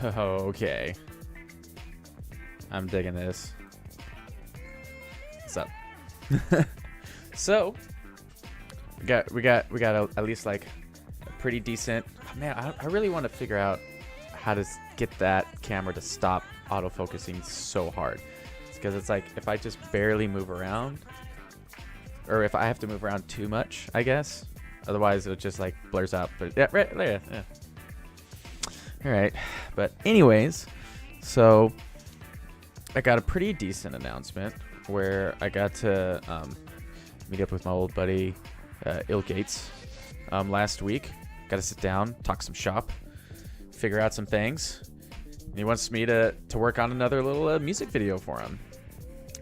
Okay. I'm digging this. What's up? So we got at least like a pretty decent. Oh, man, I really want to figure out how to get that camera to stop autofocusing so hard. Because it's like if I just barely move around, or if I have to move around too much, I guess. Otherwise, it just like blurs out. But yeah, right there. Yeah. All right. But anyways, so I got a pretty decent announcement where I got to meet up with my old buddy ill.gates last week. Got to sit down, talk some shop, figure out some things. And he wants me to work on another little music video for him.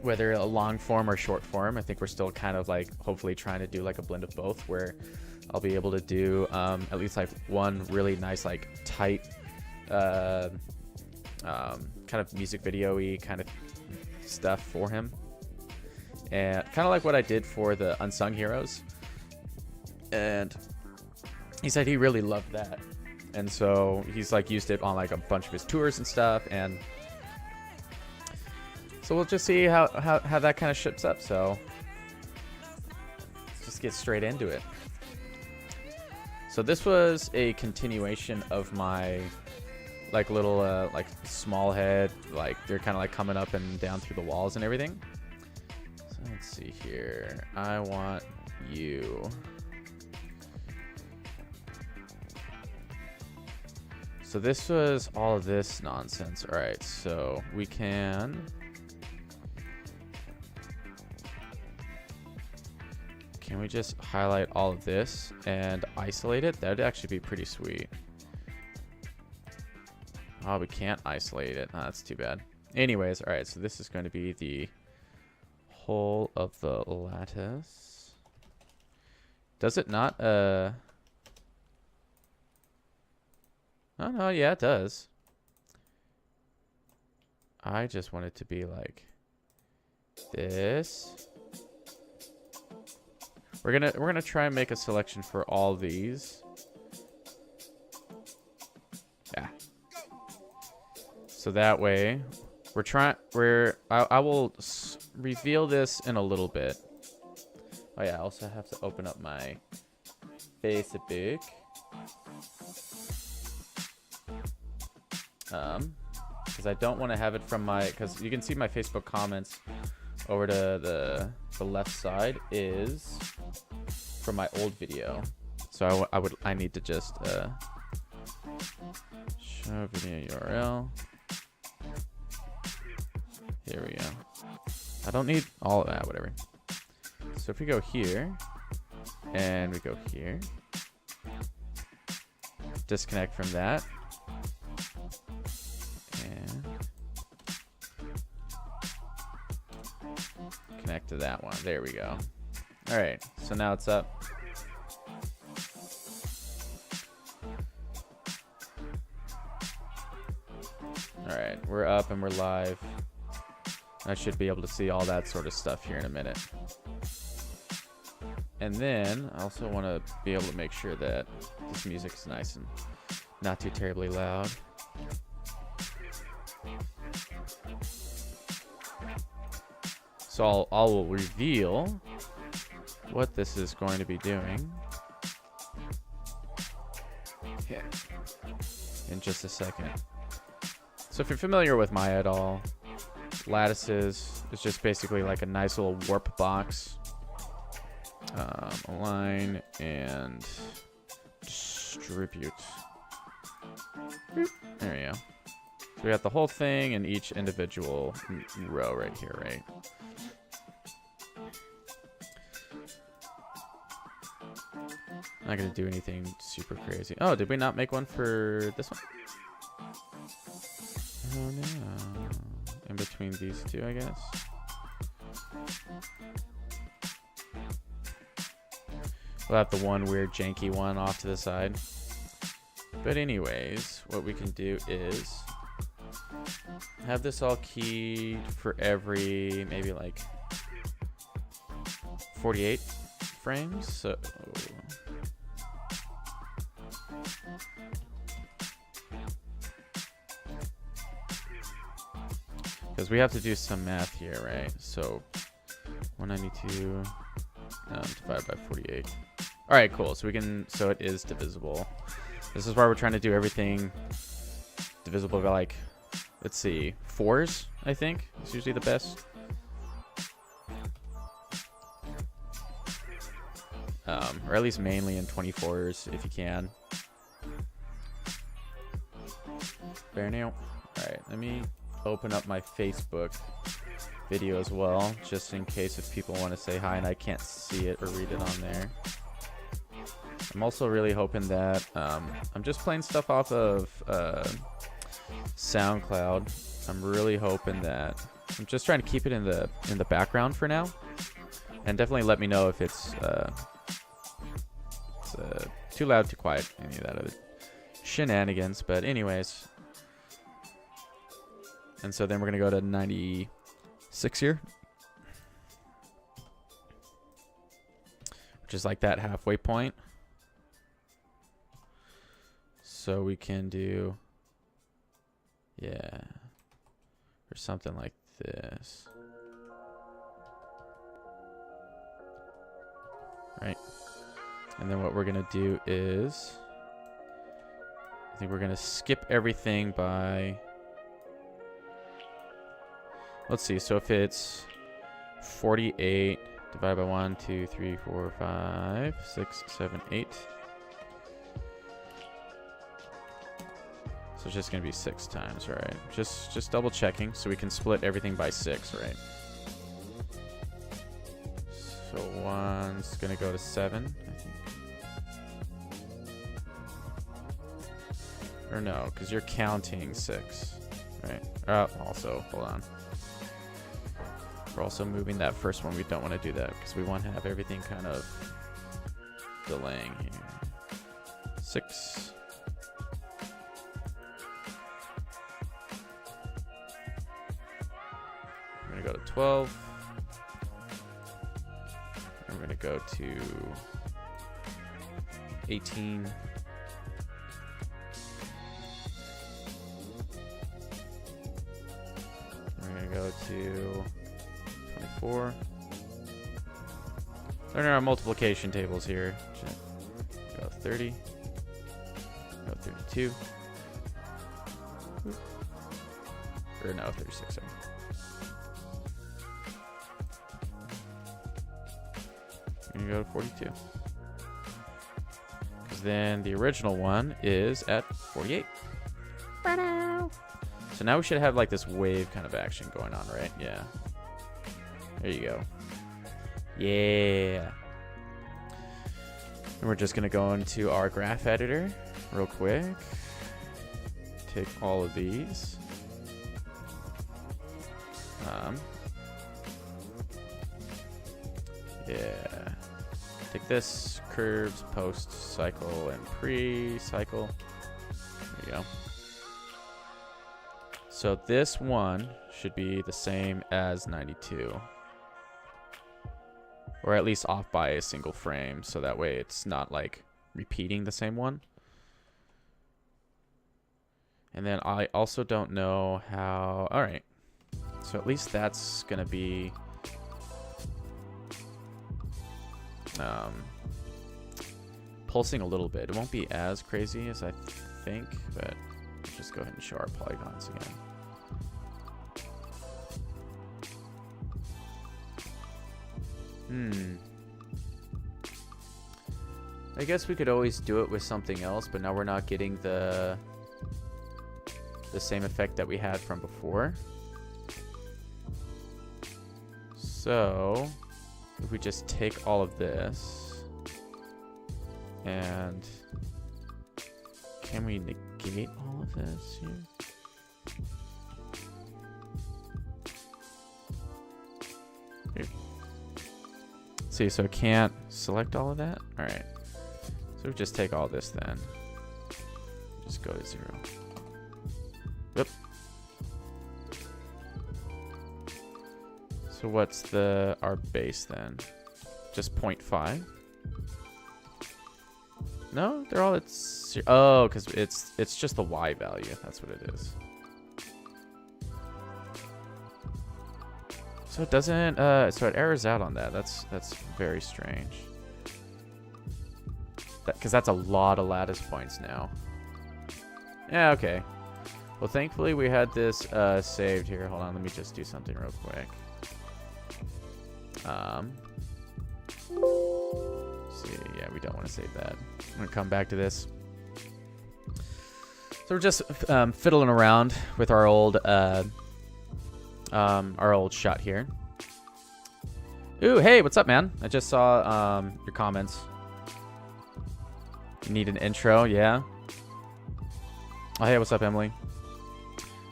Whether a long form or short form, I think we're still kind of like hopefully trying to do like a blend of both, where I'll be able to do at least like one really nice like tight kind of music video-y kind of stuff for him, and kind of like what I did for the Unsung Heroes. And he said he really loved that, and so he's like used it on like a bunch of his tours and stuff. And so we'll just see how that kind of ships up. So let's just get straight into it. So this was a continuation of my like little like small head, like they're kind of like coming up and down through the walls and everything. So let's see here. I want you. So this was all of this nonsense. All right, so we can we just highlight all of this and isolate it? That'd actually be pretty sweet. Oh, we can't isolate it. Oh, that's too bad. Anyways, all right, so this is going to be the whole of the lattice. Does it not? Oh, no, yeah, it does. I just want it to be like this. We're gonna try and make a selection for all these. Yeah. So that way, I will reveal this in a little bit. Oh yeah, I also have to open up my Facebook. Because I don't want to have it from because you can see my Facebook comments over to the left side is from my old video. So I need to just show video URL. Here we go. I don't need all of that, whatever. So if we go here and we go here, disconnect from that. And connect to that one. There we go. All right, so now it's up. All right, we're up and we're live. I should be able to see all that sort of stuff here in a minute. And then I also want to be able to make sure that this music is nice and not too terribly loud. So I'll reveal what this is going to be doing in just a second. So if you're familiar with Maya at all, lattices is just basically like a nice little warp box. Align and distribute. There we go. So we got the whole thing in each individual row right here, right? Not gonna do anything super crazy. Oh, did we not make one for this one? Oh no. In between these two, I guess. We'll have the one weird janky one off to the side. But anyways, what we can do is have this all keyed for every maybe like 48 frames. So Because we have to do some math here, right? So 192 divided by 48. All right, cool. So we can, so it is divisible. This is why we're trying to do everything divisible by, like, let's see, 4s, I think. It's usually the best. Or at least mainly in 24s if you can. Fair now. Alright, let me open up my Facebook video as well, just in case if people want to say hi and I can't see it or read it on there. I'm also really hoping that I'm just playing stuff off of SoundCloud. I'm really hoping that I'm just trying to keep it in the background for now, and definitely let me know if it's too loud, too quiet, any of that other shenanigans. But anyways, and so then we're gonna go to 96 here, which is like that halfway point. So we can do, yeah, or something like this, right? And then what we're gonna do is, I think we're gonna skip everything by, let's see, so if it's 48 divided by 1, 2, 3, 4, 5, 6, 7, 8. So it's just gonna be 6 times, right? Just double checking so we can split everything by 6, right? So 1's gonna go to 7, I think. Or no, because you're counting 6, right? Also, hold on. We're also moving that first one. We don't want to do that because we want to have everything kind of delaying here. 6. We're going to go to 12. And we're going to go to 18. Go to 24. There are multiplication tables here. Go 30. Go 32. Or no, 36. Sorry. I'm gonna go to 42. Because then the original one is at 48. So now we should have like this wave kind of action going on, right? Yeah. There you go. Yeah. And we're just going to go into our graph editor real quick. Take all of these. Yeah. Take this, curves, post, cycle, and pre-cycle. There you go. So this one should be the same as 92. Or at least off by a single frame, so that way it's not like repeating the same one. And then I also don't know how... Alright. So at least that's going to be... pulsing a little bit. It won't be as crazy as I think, but let's just go ahead and show our polygons again. I guess we could always do it with something else, but now we're not getting the same effect that we had from before. So if we just take all of this and can we negate all of this here? See, so it can't select all of that? Alright. So we just take all this then. Just go to 0. Yep. So what's our base then? Just 0.5? No, they're all at oh, because it's just the y value. That's what it is. So it doesn't, so it errors out on that. That's very strange. Because that's a lot of lattice points now. Yeah, okay. Well, thankfully we had this saved here. Hold on, let me just do something real quick. See, yeah, we don't want to save that. I'm gonna come back to this. So we're just fiddling around with our old shot here. Ooh, hey, what's up, man? I just saw your comments. You need an intro, yeah. Oh, hey, what's up, Emily?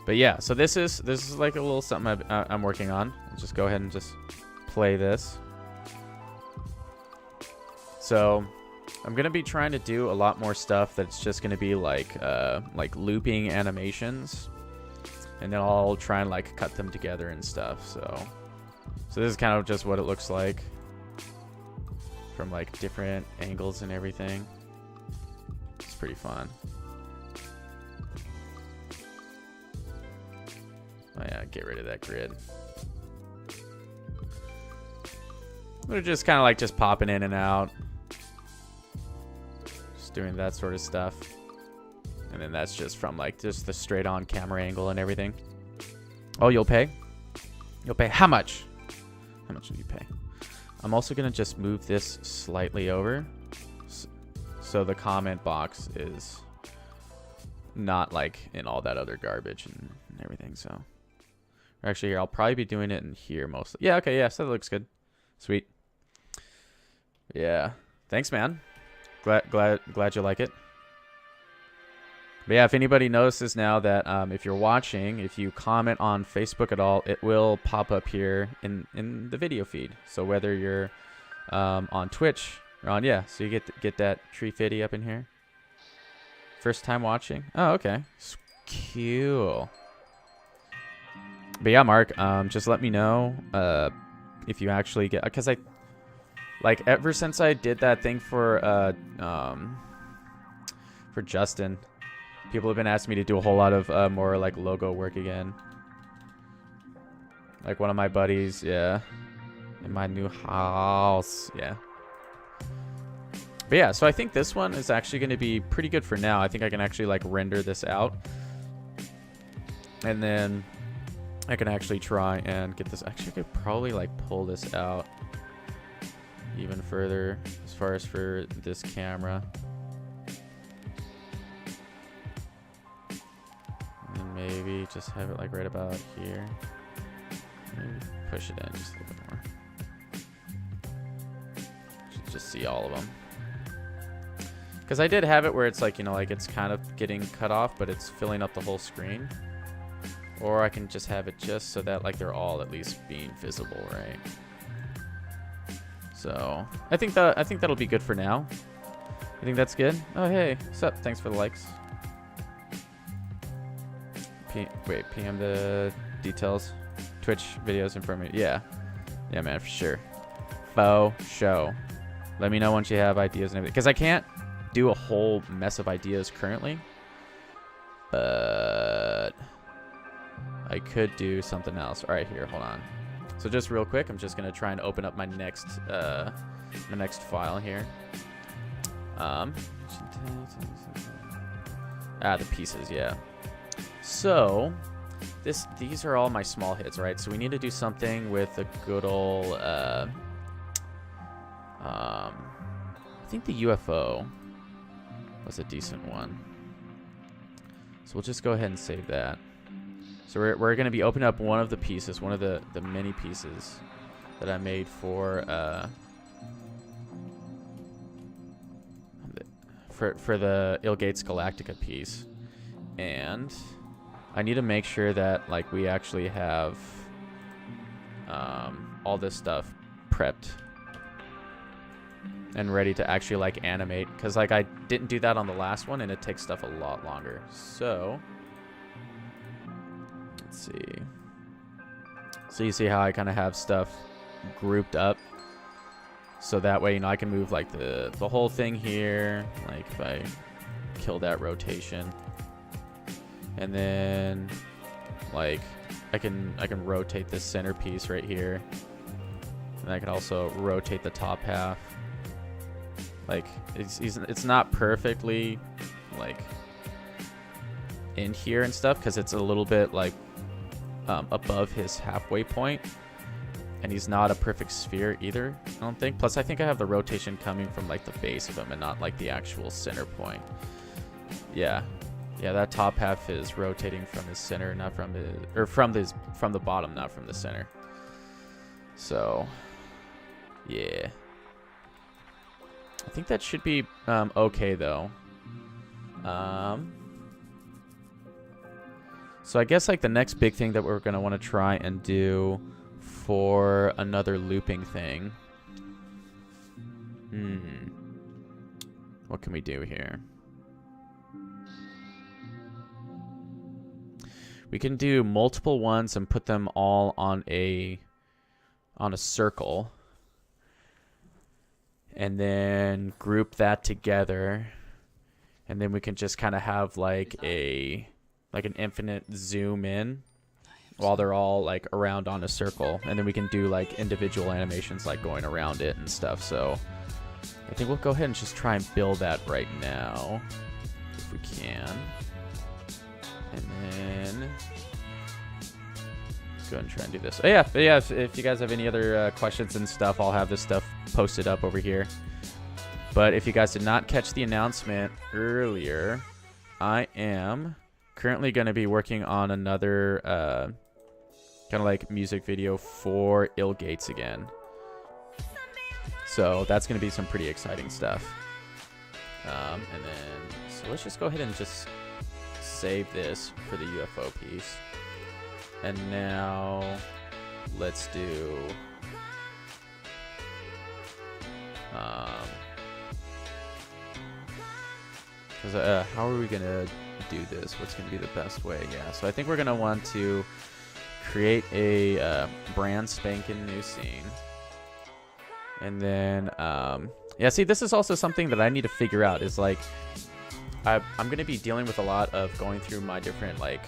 But yeah, so this is like a little something I'm working on. I'll just go ahead and just play this. So I'm gonna be trying to do a lot more stuff that's just gonna be like looping animations, and then I'll try and like cut them together and stuff. So this is kind of just what it looks like from like different angles and everything. It's pretty fun. Oh yeah, get rid of that grid. We're just kind of like just popping in and out. Just doing that sort of stuff. And then that's just from like just the straight on camera angle and everything. Oh, you'll pay? You'll pay how much? How much will you pay? I'm also going to just move this slightly over. So the comment box is not like in all that other garbage and everything. So actually here, I'll probably be doing it in here mostly. Yeah, okay, yeah, so that looks good. Sweet. Yeah. Thanks, man. Glad you like it. But yeah, if anybody notices now that if you're watching, if you comment on Facebook at all, it will pop up here in the video feed. So whether you're on Twitch or on, yeah, so you get that tree fitty up in here. First time watching? Oh, okay. Cool. But yeah, Mark, just let me know if you actually get, because I, like, ever since I did that thing for Justin, people have been asking me to do a whole lot of more like logo work again. Like one of my buddies, yeah, in my new house, yeah. But yeah, so I think this one is actually going to be pretty good for now. I think I can actually like render this out, and then I can actually try and get this. Actually, I could probably like pull this out even further as far as for this camera. And maybe just have it like right about here. Maybe push it in just a little bit more. Should just see all of them. Because I did have it where it's like, you know, like it's kind of getting cut off, but it's filling up the whole screen. Or I can just have it just so that like they're all at least being visible, right? So I think that'll be good for now. I think that's good. Oh hey, what's up? Thanks for the likes. Wait, PM the details. Twitch videos in front of me. Yeah, man, for sure. Faux show. Let me know once you have ideas and everything, because I can't do a whole mess of ideas currently, but I could do something else. All right, here, hold on. So just real quick, I'm just gonna try and open up my next file here. The pieces, yeah. So these are all my small hits, right? So we need to do something with a good old I think the UFO was a decent one. So we'll just go ahead and save that. So we're going to be opening up one of the pieces, one of the many pieces that I made for the ill.gates Galactica piece. And I need to make sure that like we actually have all this stuff prepped and ready to actually like animate, because like I didn't do that on the last one and it takes stuff a lot longer. So let's see. So you see how I kind of have stuff grouped up, so that way, you know, I can move like the whole thing here, like if I kill that rotation, and then like I can rotate this centerpiece right here, and I can also rotate the top half. Like it's not perfectly like in here and stuff because it's a little bit like above his halfway point, and he's not a perfect sphere either, I don't think. Plus I think I have the rotation coming from like the base of him and not like the actual center point. Yeah, that top half is rotating from his center, not from his, or from the bottom, not from the center. So yeah, I think that should be okay though. So I guess like the next big thing that we're gonna want to try and do for another looping thing. What can we do here? We can do multiple ones and put them all on a circle, and then group that together, and then we can just kind of have like an infinite zoom in while they're all like around on a circle, and then we can do like individual animations like going around it and stuff. So I think we'll go ahead and just try and build that right now if we can. And then let's go ahead and try and do this. Oh yeah, but yeah, if you guys have any other questions and stuff, I'll have this stuff posted up over here. But if you guys did not catch the announcement earlier, I am currently going to be working on another kind of like music video for Ill.Gates again. So that's going to be some pretty exciting stuff. And then, so let's just go ahead and just save this for the UFO piece. And now let's do because how are we gonna do this? What's gonna be the best way? Yeah, so I think we're gonna want to create a brand spanking new scene, and then yeah, see, this is also something that I need to figure out. Is like I'm gonna be dealing with a lot of going through my different like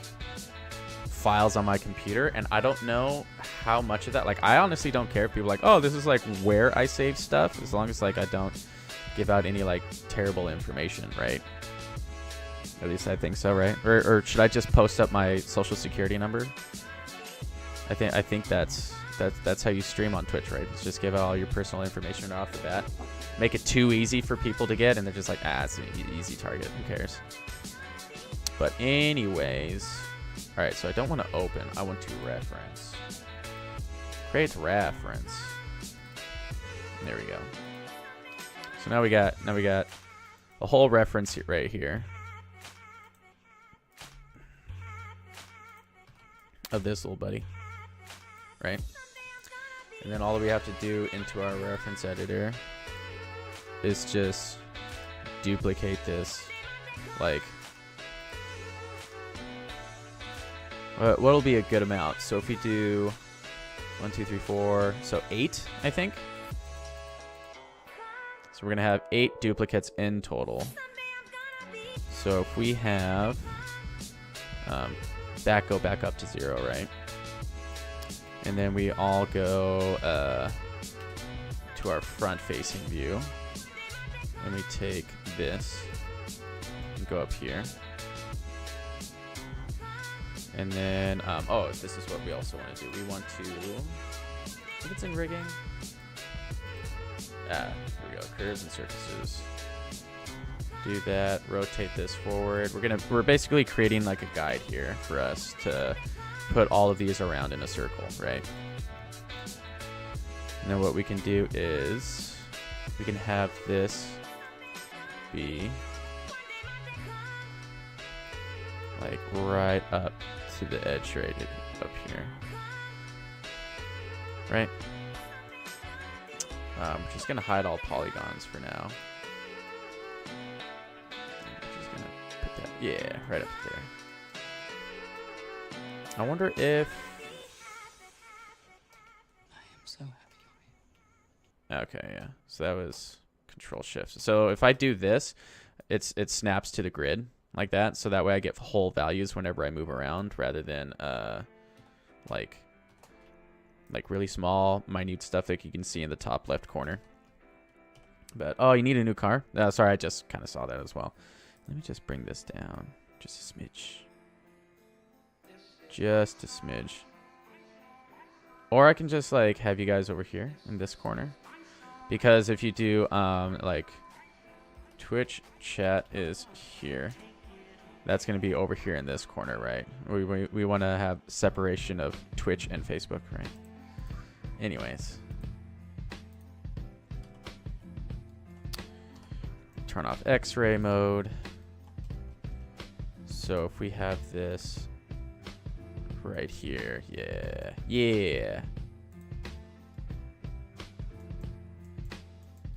files on my computer, and I don't know how much of that, like, I honestly don't care if people are like, oh, this is like where I save stuff, as long as like I don't give out any like terrible information, right? At least I think so, right? Or should I just post up my social security number? I think that's how you stream on Twitch, right? It's just give out all your personal information off the bat, make it too easy for people to get, and they're just like, it's an easy target, who cares? But anyways, all right, so I don't want to open, I want to reference. Create reference. There we go. So now we got a whole reference right here of this little buddy, right? And then all we have to do into our reference editor is just duplicate this, like, what'll be a good amount? So if we do 1, 2, 3, 4, so 8, I think. So we're gonna have 8 duplicates in total. So if we have go back up to 0, right? And then we all go to our front-facing view, and we take this and go up here. And then, oh, this is what we also want to do. We want to, I think it's in rigging. Here we go, curves and surfaces. Do that, rotate this forward. We're basically creating like a guide here for us to put all of these around in a circle, right? And then what we can do is we can have this be like right up to the edge right up here, right? We're just gonna hide all polygons for now. We're just gonna put that, yeah, right up there. I wonder if I am so happy. Okay, yeah. So that was Control Shift. So if I do this, it snaps to the grid like that. So that way I get whole values whenever I move around, rather than like really small, minute stuff that you can see in the top left corner. But, oh, you need a new car? Sorry, I just kind of saw that as well. Let me just bring this down just a smidge. Just a smidge. Or I can just, like, have you guys over here in this corner. Because if you do, like, Twitch chat is here. That's going to be over here in this corner, right? We want to have separation of Twitch and Facebook, right? Anyways. Turn off X-ray mode. So if we have this right here. Yeah. Yeah.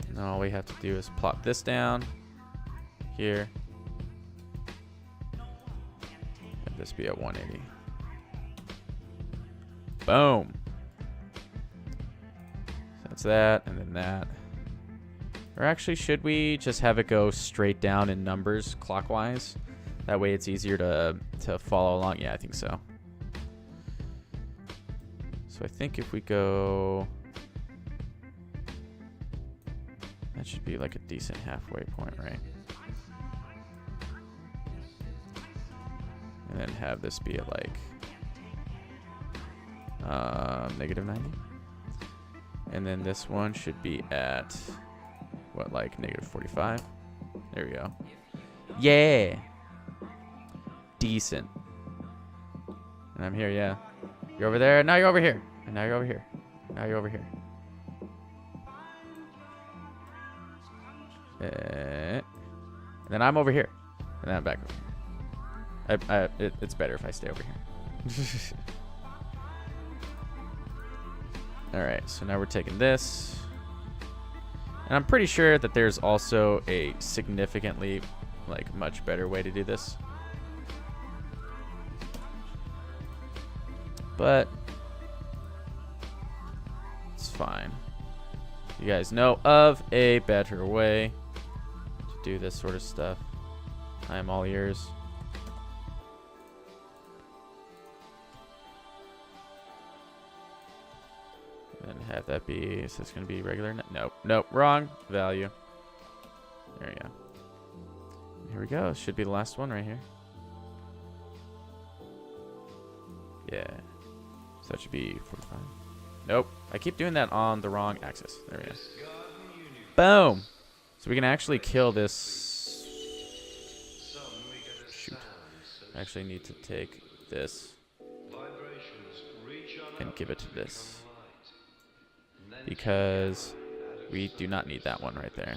And all we have to do is plop this down here. Have this be at 180. Boom. So that's that, and then that. Or actually, should we just have it go straight down in numbers clockwise? That way it's easier to follow along. Yeah, I think so. So I think if we go... That should be like a decent halfway point, right? And then have this be at like negative 90. And then this one should be at what, like negative 45. There we go. Yeah. Decent. And I'm here, yeah. You're over there. Now you're over here. And now you're over here. Now you're over here. And then I'm over here. And then I'm back over here. It's better if I stay over here. Alright, so now we're taking this. And I'm pretty sure that there's also a significantly, like, much better way to do this. But it's fine. You guys know of a better way to do this sort of stuff. I am all ears. And have that be, is this going to be regular? Nope. Nope. Wrong value. There you go. Here we go. Should be the last one right here. Yeah. So that should be 45. Nope. I keep doing that on the wrong axis. There we go. Boom. So we can actually kill this. Shoot. I actually need to take this and give it to this. Because we do not need that one right there.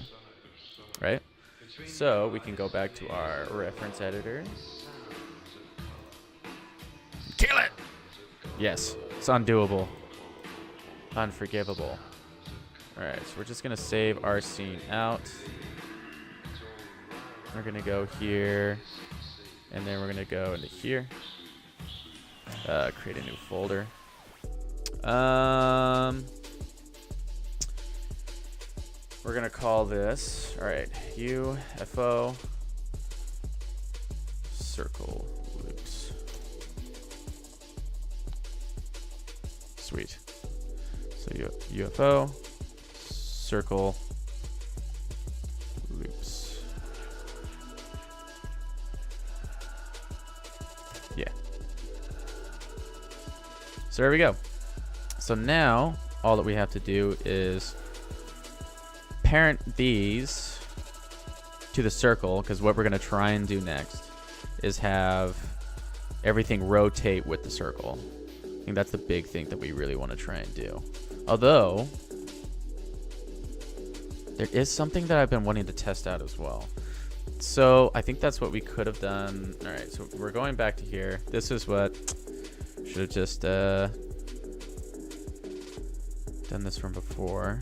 Right? So we can go back to our reference editor. Kill it! Yes. It's undoable. Unforgivable. Alright, so we're just going to save our scene out. We're going to go here. And then we're going to go into here. Create a new folder. We're going to call this, alright, UFO circle loops. Sweet. So UFO circle loops. Yeah. So there we go. So now all that we have to do is parent these to the circle, because what we're going to try and do next is have everything rotate with the circle. I think that's the big thing that we really want to try and do. Although, there is something that I've been wanting to test out as well. So I think that's what we could have done. All right, so we're going back to here. This is what should have just done this from before.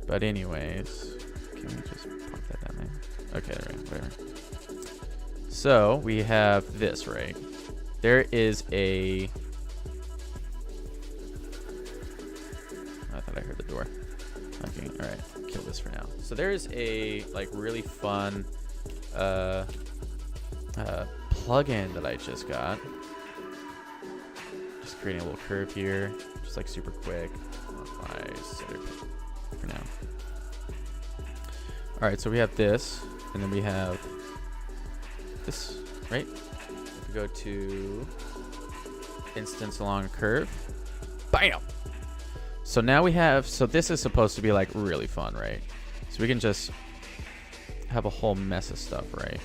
But anyways, can we just pop that down there? Okay, there we go, whatever. So we have this, right? There is a... I thought I heard the door. Okay, all right, kill this for now. So there is a like really fun plugin that I just got. Just creating a little curve here, just like super quick. Modify center for now. All right, so we have this, and then we have this, right? If we go to instance along a curve, bam. So now we have, so this is supposed to be like really fun, right? So we can just have a whole mess of stuff, right?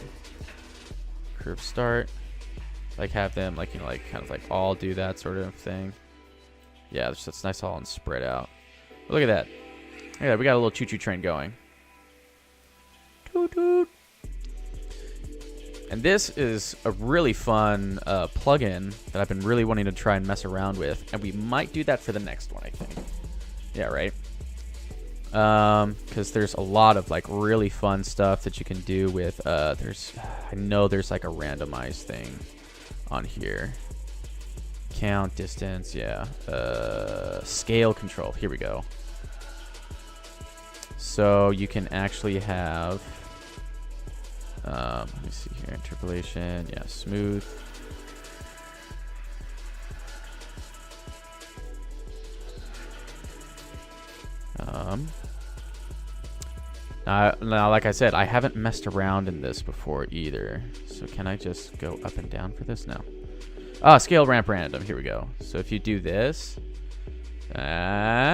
Curve start, like have them like, you know, like kind of like all do that sort of thing. Yeah, that's nice all and spread out. But look at that. Yeah, we got a little choo-choo train going. Toot toot. And this is a really fun plugin that I've been really wanting to try and mess around with, and we might do that for the next one, I think. Yeah, right. Because there's a lot of like really fun stuff that you can do with. I know there's like a randomized thing on here. Count, distance, yeah. Scale control. Here we go. So you can actually have. Let me see here. Interpolation. Yeah, smooth. Now, like I said, I haven't messed around in this before either. So can I just go up and down for this? No. Ah, scale ramp random. Here we go. So if you do this, right?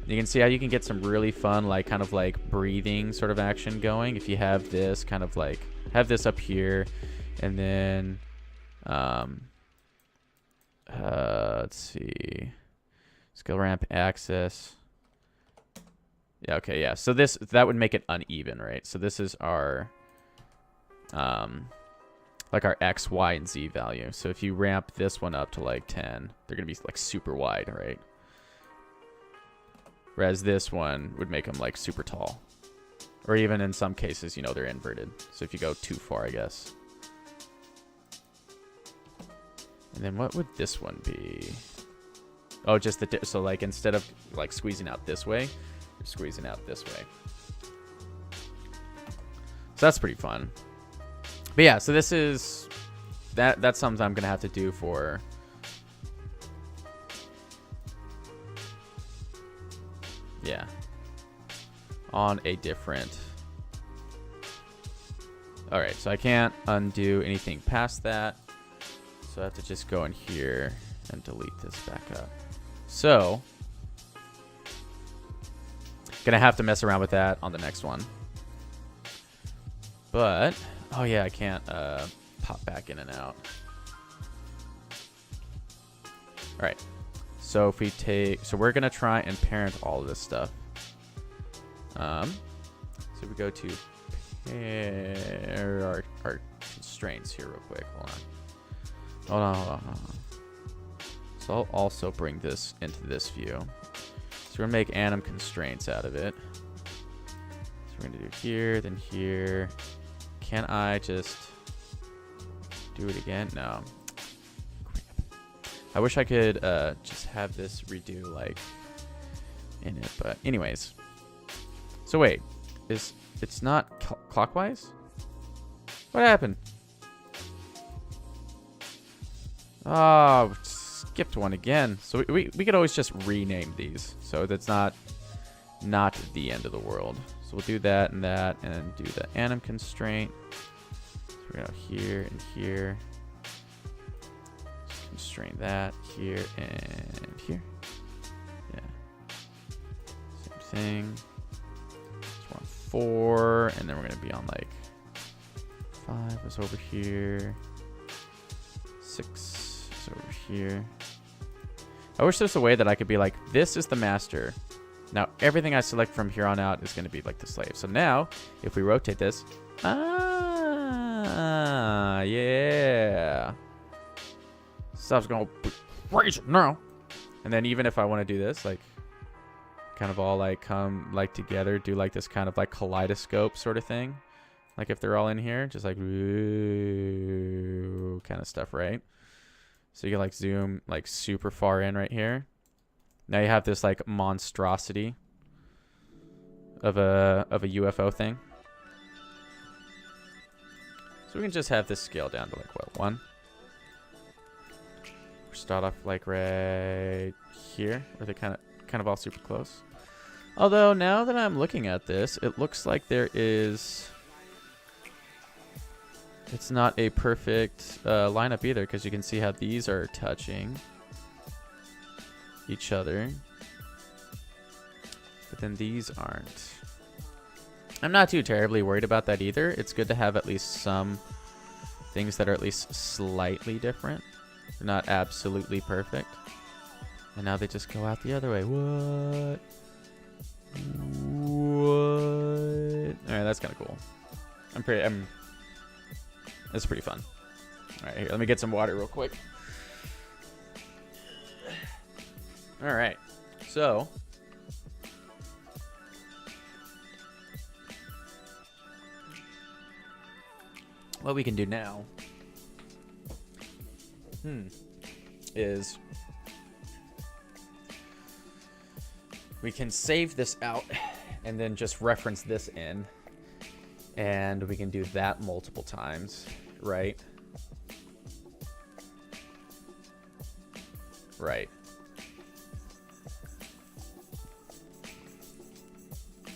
You can see how you can get some really fun, like kind of like breathing sort of action going. If you have this kind of like, have this up here, and then, let's see, scale ramp axis. Yeah, okay, yeah. So that would make it uneven, right? So this is our, like our X, Y, and Z value. So if you ramp this one up to like 10, they're going to be like super wide, right? Whereas this one would make them like super tall. Or even in some cases, you know, they're inverted. So if you go too far, I guess. And then what would this one be? Oh, just the, so like instead of like squeezing out this way, you're squeezing out this way. So that's pretty fun. But yeah, so this is, that's something I'm going to have to do for, yeah, on a different, all right, so I can't undo anything past that. So I have to just go in here and delete this back up. So, gonna have to mess around with that on the next one. But, oh yeah, I can't pop back in and out. All right. So if we take, so we're gonna try and parent all of this stuff. So we go to pair our constraints here real quick. Hold on. So I'll also bring this into this view. So we're gonna make anim constraints out of it. So we're gonna do here, then here. Can I just do it again? No. I wish I could just have this redo like in it, but anyways. So wait, it's not clockwise? What happened? Oh, skipped one again. So we could always just rename these, so that's not the end of the world. So we'll do that and do the anim constraint. So we're gonna go here and here. Constrain that here and here. Yeah. Same thing. Just want 4, and then we're gonna be on like 5 is over here. 6 is over here. I wish there's a way that I could be like, this is the master. Now everything I select from here on out is gonna be like the slave. So now, if we rotate this, yeah. Stuff's gonna be crazy now. And then even if I want to do this, like, kind of all like come like together, do like this kind of like kaleidoscope sort of thing. Like if they're all in here, just like ooh, kind of stuff, right? So you can like zoom like super far in right here. Now you have this like monstrosity of a UFO thing. So we can just have this scale down to like what, 1? Start off like right here, where they kind of all super close. Although now that I'm looking at this, it looks like there is. It's not a perfect lineup either, because you can see how these are touching each other, but then these aren't. I'm not too terribly worried about that either. It's good to have at least some things that are at least slightly different. They're not absolutely perfect. And now they just go out the other way. What? Alright, that's kind of cool. That's pretty fun. Alright, here, let me get some water real quick. Alright, so what we can do now is we can save this out and then just reference this in, and we can do that multiple times, right? Right.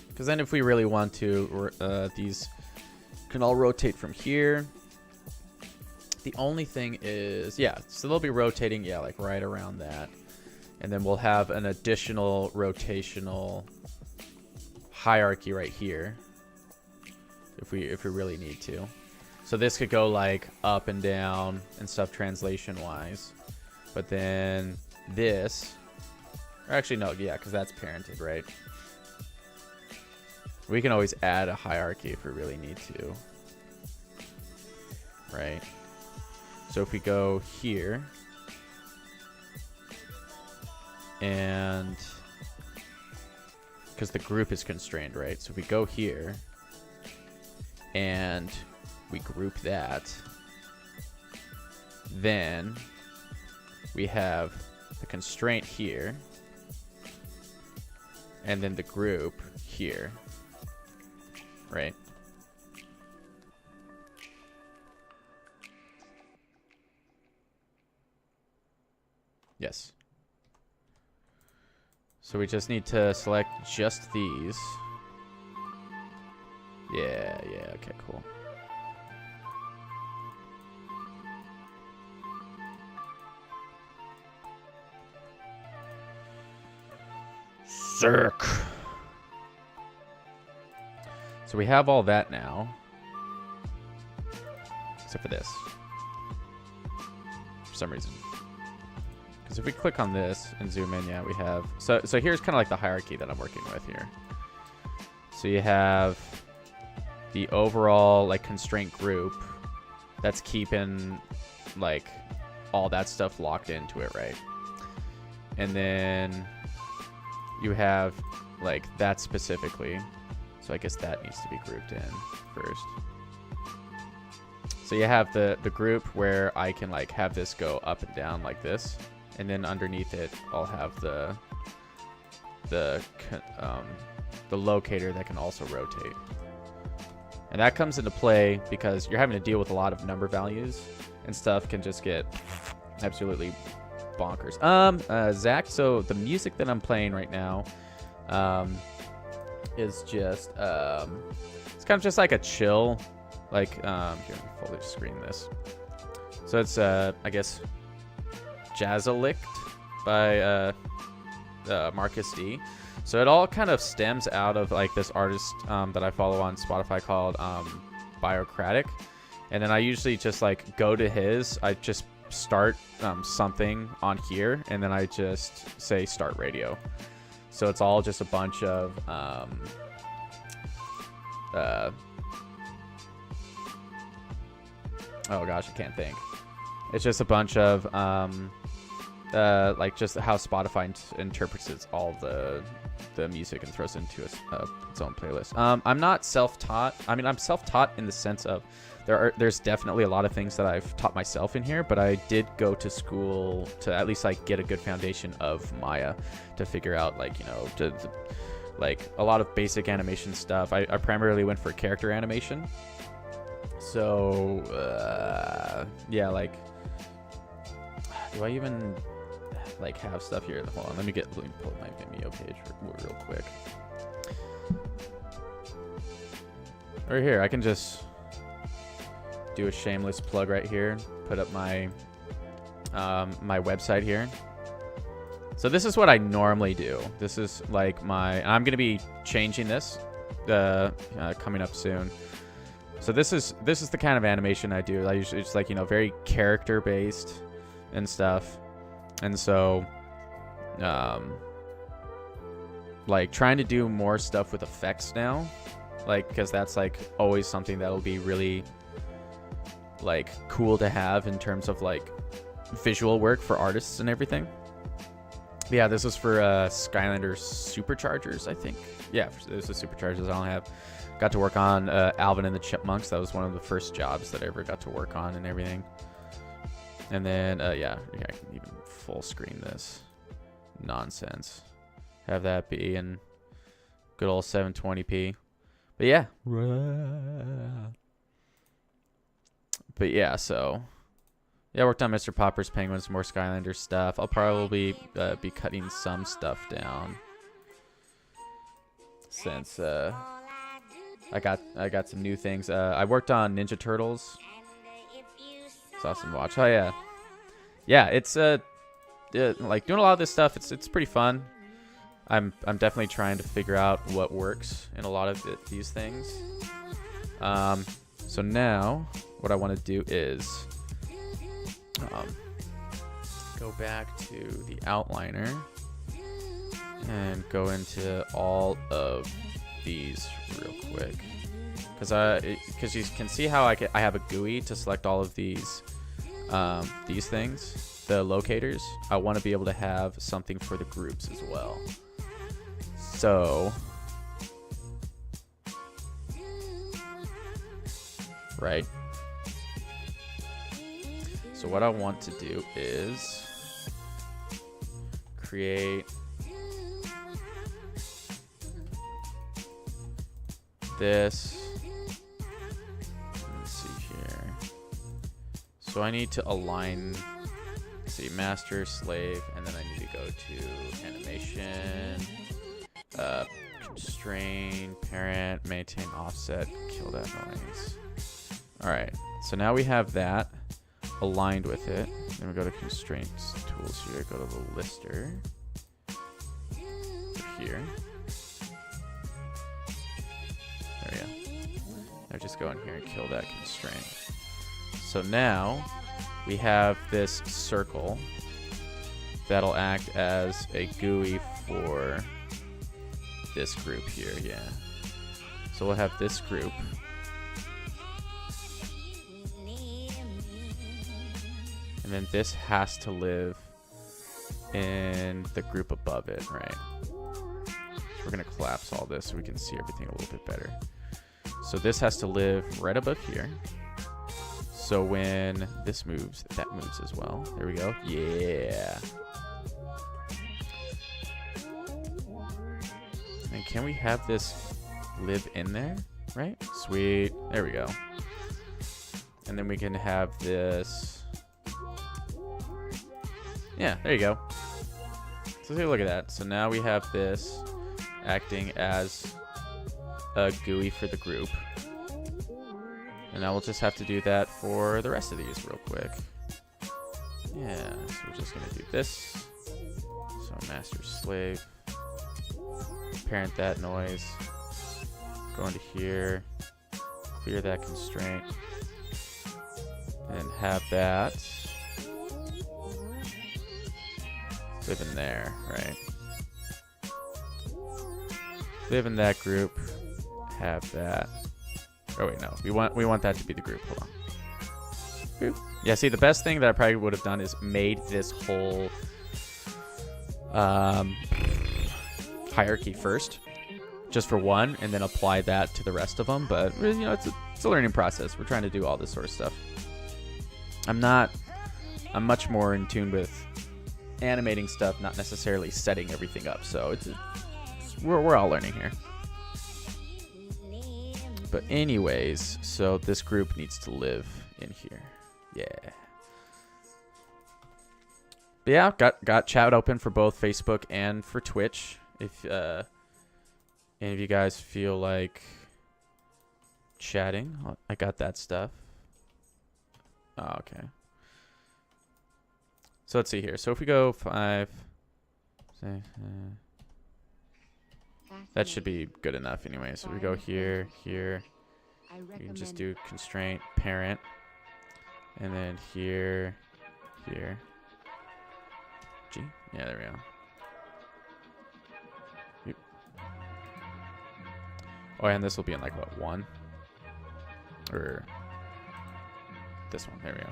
Because then if we really want to, these can all rotate from here. The only thing is, yeah, so they'll be rotating, yeah, like right around that. And then we'll have an additional rotational hierarchy right here if we really need to. So this could go like up and down and stuff translation wise. But then this, or actually no, yeah, because that's parented, right? We can always add a hierarchy if we really need to. Right? So if we go here, and because the group is constrained, right? So if we go here and we group that, then we have the constraint here and then the group here, right? Yes. So we just need to select just these. Yeah, okay, cool. Circ. So we have all that now. Except for this. For some reason. Because if we click on this and zoom in, yeah, we have... So here's kind of like the hierarchy that I'm working with here. So you have the overall, like, constraint group that's keeping, like, all that stuff locked into it, right? And then you have, like, that specifically. So I guess that needs to be grouped in first. So you have the group where I can, like, have this go up and down like this. And then underneath it, I'll have the locator that can also rotate. And that comes into play because you're having to deal with a lot of number values, and stuff can just get absolutely bonkers. Zach, so the music that I'm playing right now is just it's kind of just like a chill, like here, let me fully screen this. So it's I guess Jazzalict by Marcus D. So it all kind of stems out of like this artist that I follow on Spotify called Biocratic. And then I usually just like go to his, I just start something on here, and then I just say start radio. So it's all just a bunch of oh gosh, I can't think. It's just a bunch of like just how Spotify interprets all the music and throws it into its own playlist. I'm not self-taught. I mean, I'm self-taught in the sense of there's definitely a lot of things that I've taught myself in here, but I did go to school to at least like get a good foundation of Maya to figure out, like, you know, like a lot of basic animation stuff. I primarily went for character animation. So yeah, like Do I even like have stuff here? Hold on, let me pull up my Vimeo page real quick. Right here, I can just do a shameless plug right here. Put up my my website here. So this is what I normally do. This is like I'm gonna be changing this coming up soon. So this is the kind of animation I do. I usually it's like, you know, very character based and stuff. And so like trying to do more stuff with effects now, like, because that's like always something that'll be really like cool to have in terms of like visual work for artists and everything. But yeah, this was for Skylanders Superchargers, I think. Yeah, this is Superchargers. I don't have. Got to work on Alvin and the Chipmunks. That was one of the first jobs that I ever got to work on and everything. And then yeah, I can even full screen this nonsense. Have that be in good old 720p. But yeah. But yeah, so yeah, I worked on Mr. Popper's Penguins, more Skylanders stuff. I'll probably be cutting some stuff down since I got some new things. I worked on Ninja Turtles. Saw some watch. Oh yeah, yeah. It's like doing a lot of this stuff. It's pretty fun. I'm definitely trying to figure out what works in a lot of these things. So now what I want to do is go back to the outliner and go into all of these real quick, because you can see how I have a GUI to select all of these things, the locators. I want to be able to have something for the groups as well. So right. So what I want to do is create this. Let's see here. So I need to align, see, master, slave, and then I need to go to animation, constrain, parent, maintain offset, kill that noise. All right, so now we have that aligned with it. Then we go to constraints tools here, go to the lister here. There we go. Now just go in here and kill that constraint. So now we have this circle that'll act as a GUI for this group here. Yeah. So we'll have this group. And then this has to live in the group above it, right? So we're going to collapse all this so we can see everything a little bit better. So this has to live right above here. So when this moves, that moves as well. There we go. Yeah. And can we have this live in there? Right? Sweet. There we go. And then we can have this. Yeah, there you go. So take a look at that. So now we have this acting as a GUI for the group. And now we'll just have to do that for the rest of these real quick. Yeah, so we're just going to do this. So master slave. Parent that noise. Go into here. Clear that constraint. And have that live in there, right? Live in that group. Have that. Oh wait, no. We want that to be the group. Hold on. Boop. Yeah, see, the best thing that I probably would have done is made this whole hierarchy first, just for one, and then apply that to the rest of them. But you know, it's a learning process. We're trying to do all this sort of stuff. I'm much more in tune with animating stuff, not necessarily setting everything up. So we're all learning here. But anyways, so this group needs to live in here. Yeah. But yeah, got chat open for both Facebook and for Twitch. If any of you guys feel like chatting, I got that stuff. Oh, okay. So let's see here. So if we go 5, say, that should be good enough anyway. So we go here, here. We can just do constraint parent, and then here, here. G. Yeah, there we go. Yep. Oh, and this will be in like what, 1? Or this one. There we go.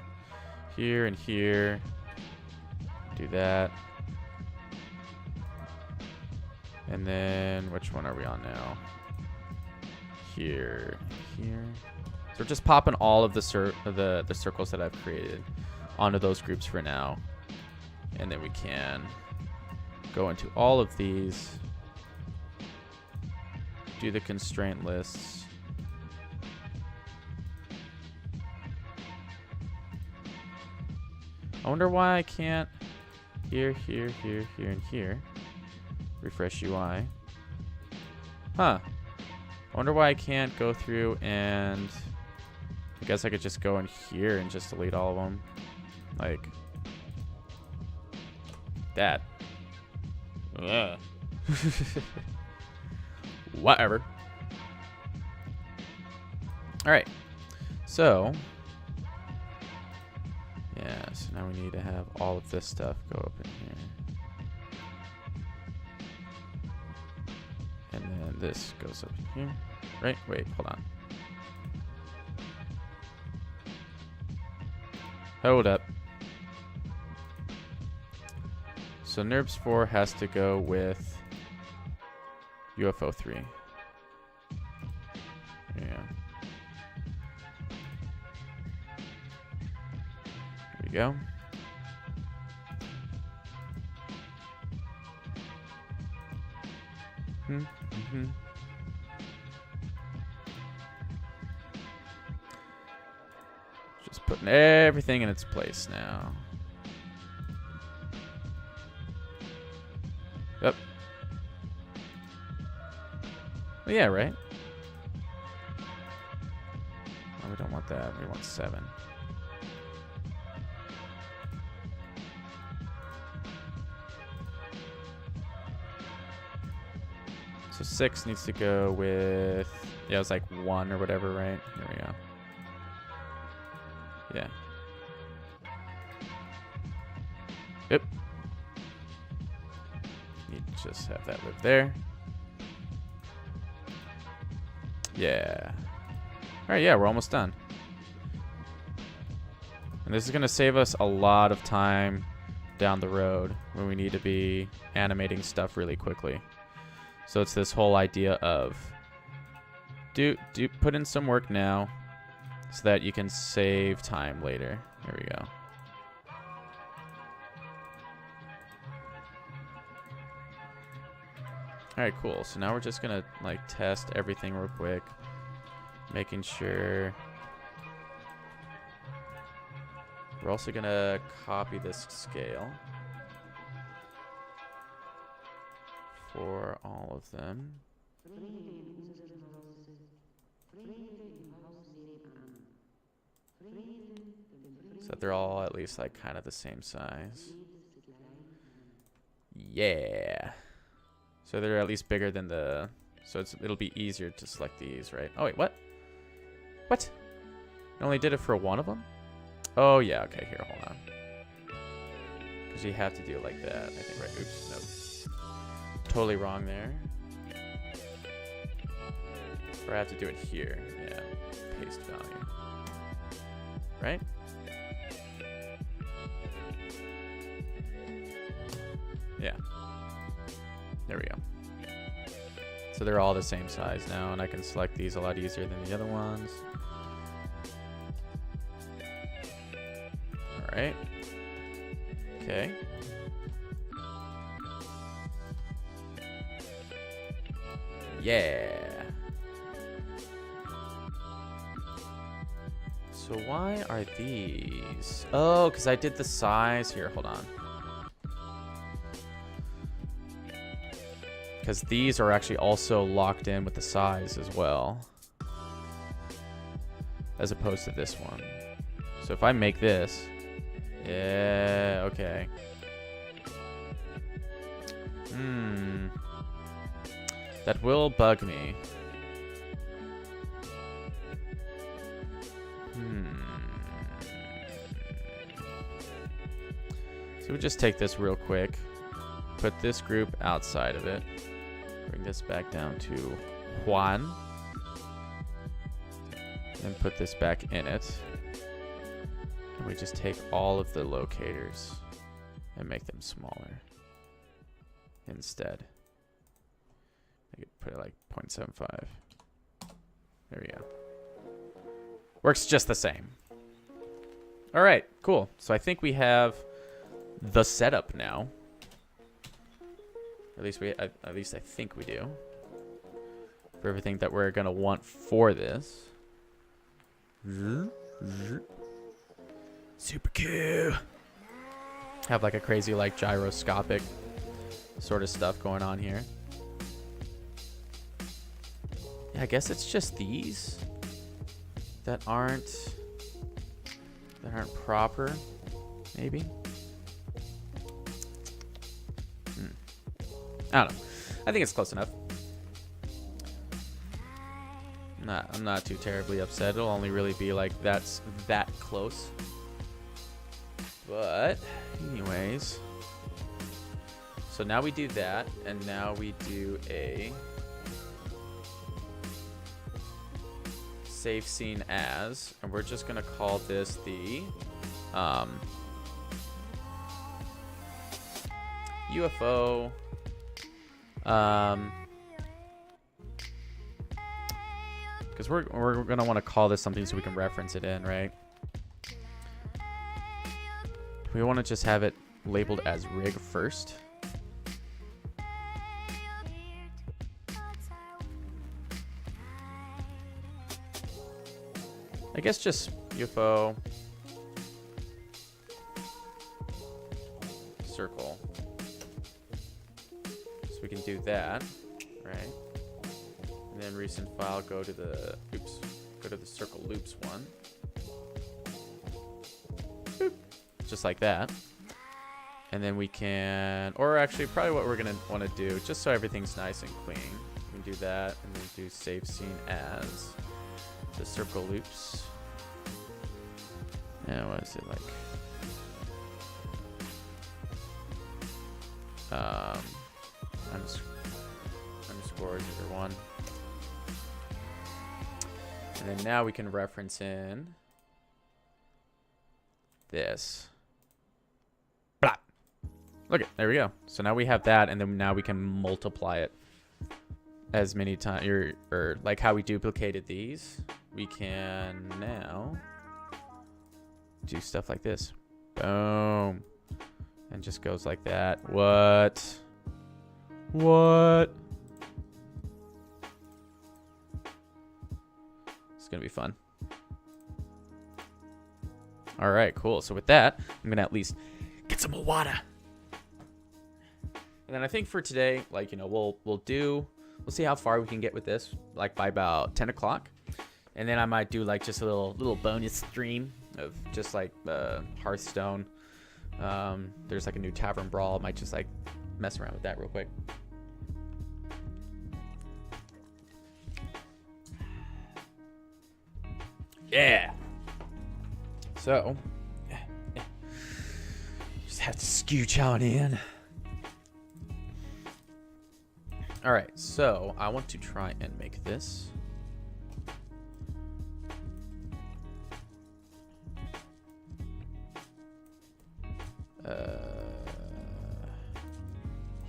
Here and here. Do that. And then which one are we on now? Here, here. So we're just popping all of the circles that I've created onto those groups for now. And then we can go into all of these, do the constraint lists. I wonder why I can't here, here, here, here, and here. Refresh UI. Huh. I wonder why I can't go through and I guess I could just go in here and just delete all of them. Like that. Ugh. Whatever. All right. So, yeah, so now we need to have all of this stuff go up in here. And then this goes up in here. Right? Wait, hold on. Hold up. So NURBS 4 has to go with UFO 3. Yeah. There we go. Mm-hmm. Just putting everything in its place now. Yep. Well, yeah, right? Oh, we don't want that. We want 7. So 6 needs to go with, yeah, it was like 1 or whatever, right? There we go. Yeah. Yep. You just have that live there. Yeah. All right, yeah, we're almost done. And this is going to save us a lot of time down the road when we need to be animating stuff really quickly. So it's this whole idea of put in some work now so that you can save time later. There we go. All right, cool. So now we're just gonna like test everything real quick, making sure. We're also gonna copy this scale for all of them. So that they're all at least like kind of the same size. Yeah. So they're at least bigger than the, so it'll be easier to select these, right? Oh wait, what? What? I only did it for one of them? Oh yeah, okay, here, hold on. Because you have to do it like that, I think, right? Oops, nope. Totally wrong there. Or I have to do it here, yeah. Paste value. Right? Yeah. There we go. So they're all the same size now, and I can select these a lot easier than the other ones. All right. Okay. Yeah. So why are these? Oh, because I did the size here. Hold on. Because these are actually also locked in with the size as well. As opposed to this one. So if I make this... Yeah, okay. That will bug me. So we just take this real quick. Put this group outside of it. Bring this back down to Juan. And put this back in it. And we just take all of the locators and make them smaller instead. I could put it like 0.75. There we go. Works just the same. All right, cool. So I think we have the setup now. At least I think we do. For everything that we're gonna want for this. Super cool. Have like a crazy like gyroscopic sort of stuff going on here. Yeah, I guess it's just these that aren't proper, maybe. I don't know. I think it's close enough. I'm not too terribly upset. It'll only really be like that's that close. But anyways, so now we do that, and now we do a save scene as, and we're just gonna call this the UFO because we're gonna want to call this something so we can reference it in, right? We want to just have it labeled as rig first. I guess just UFO circle. So we can do that, right? And then recent file, go to the circle loops one. Boop. Just like that. And then we can, or actually probably what we're gonna want to do, just so everything's nice and clean, we can do that and then do save scene as the circle loops. And what is it like? Underscore 01. And then now we can reference in this. Blah. Look it, there we go. So now we have that, and then now we can multiply it as many times, or like how we duplicated these. We can now do stuff like this. Boom. And just goes like that. What? It's gonna be fun. All right, cool. So with that, I'm gonna at least get some more water. And then I think for today, like, you know, we'll see how far we can get with this, like by about 10 o'clock. And then I might do like just a little bonus stream of just like Hearthstone. There's like a new Tavern Brawl. I might just like mess around with that real quick. Yeah. So, just have to scooch on in. All right, so I want to try and make this.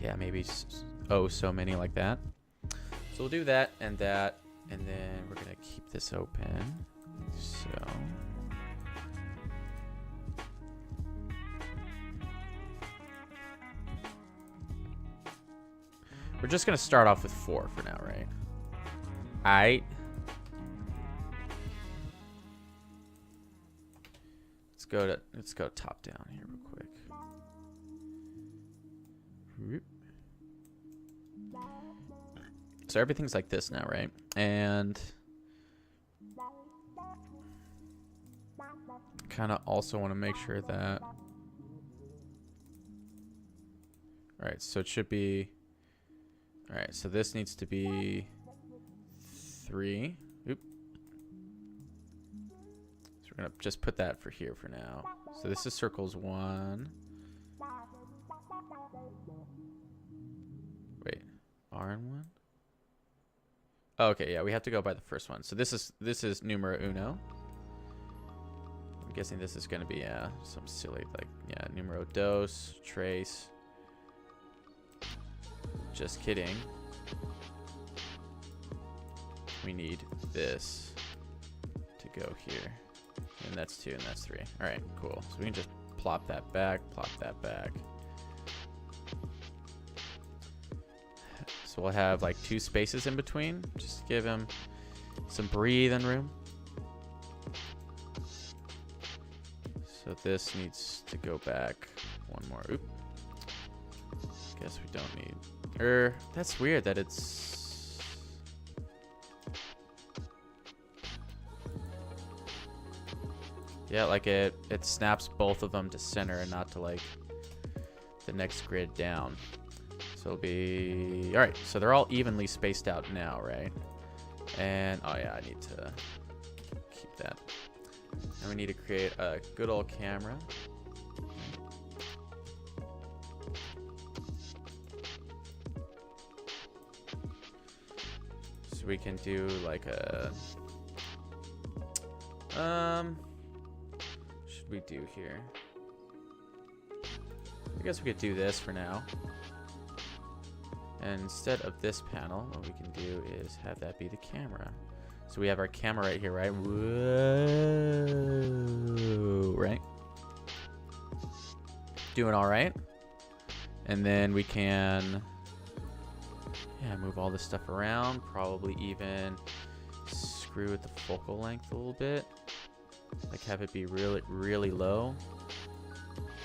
Yeah, maybe so many like that. So we'll do that, and then we're gonna keep this open. So we're just gonna start off with 4 for now, right? Alright. Let's go top down here real quick. so everything's like this now, right? And kind of also want to make sure that, all right, so it should be, all right, so this needs to be 3. Oop. So we're gonna just put that for here for now. So this is circles 1. Wait, R and 1? Oh, okay, yeah, we have to go by the first one. So this is numero uno. I'm guessing this is gonna be some silly like numero dos, trace. Just kidding. We need this to go here. And that's 2 and that's 3. All right, cool. So we can just plop that back, plop that back. So we'll have like 2 spaces in between. Just give him some breathing room. So this needs to go back 1 more. Oop. Guess we don't need. That's weird that it's. Yeah, like it snaps both of them to center and not to like the next grid down. So it'll be all right. So they're all evenly spaced out now, right? And oh yeah, I need to keep that. And we need to create a good old camera. So we can do like a should we do here? I guess we could do this for now. And instead of this panel, what we can do is have that be the camera. So we have our camera right here, right? Whoa, right? Doing all right. And then we can, move all this stuff around. Probably even screw with the focal length a little bit. Like have it be really, really low.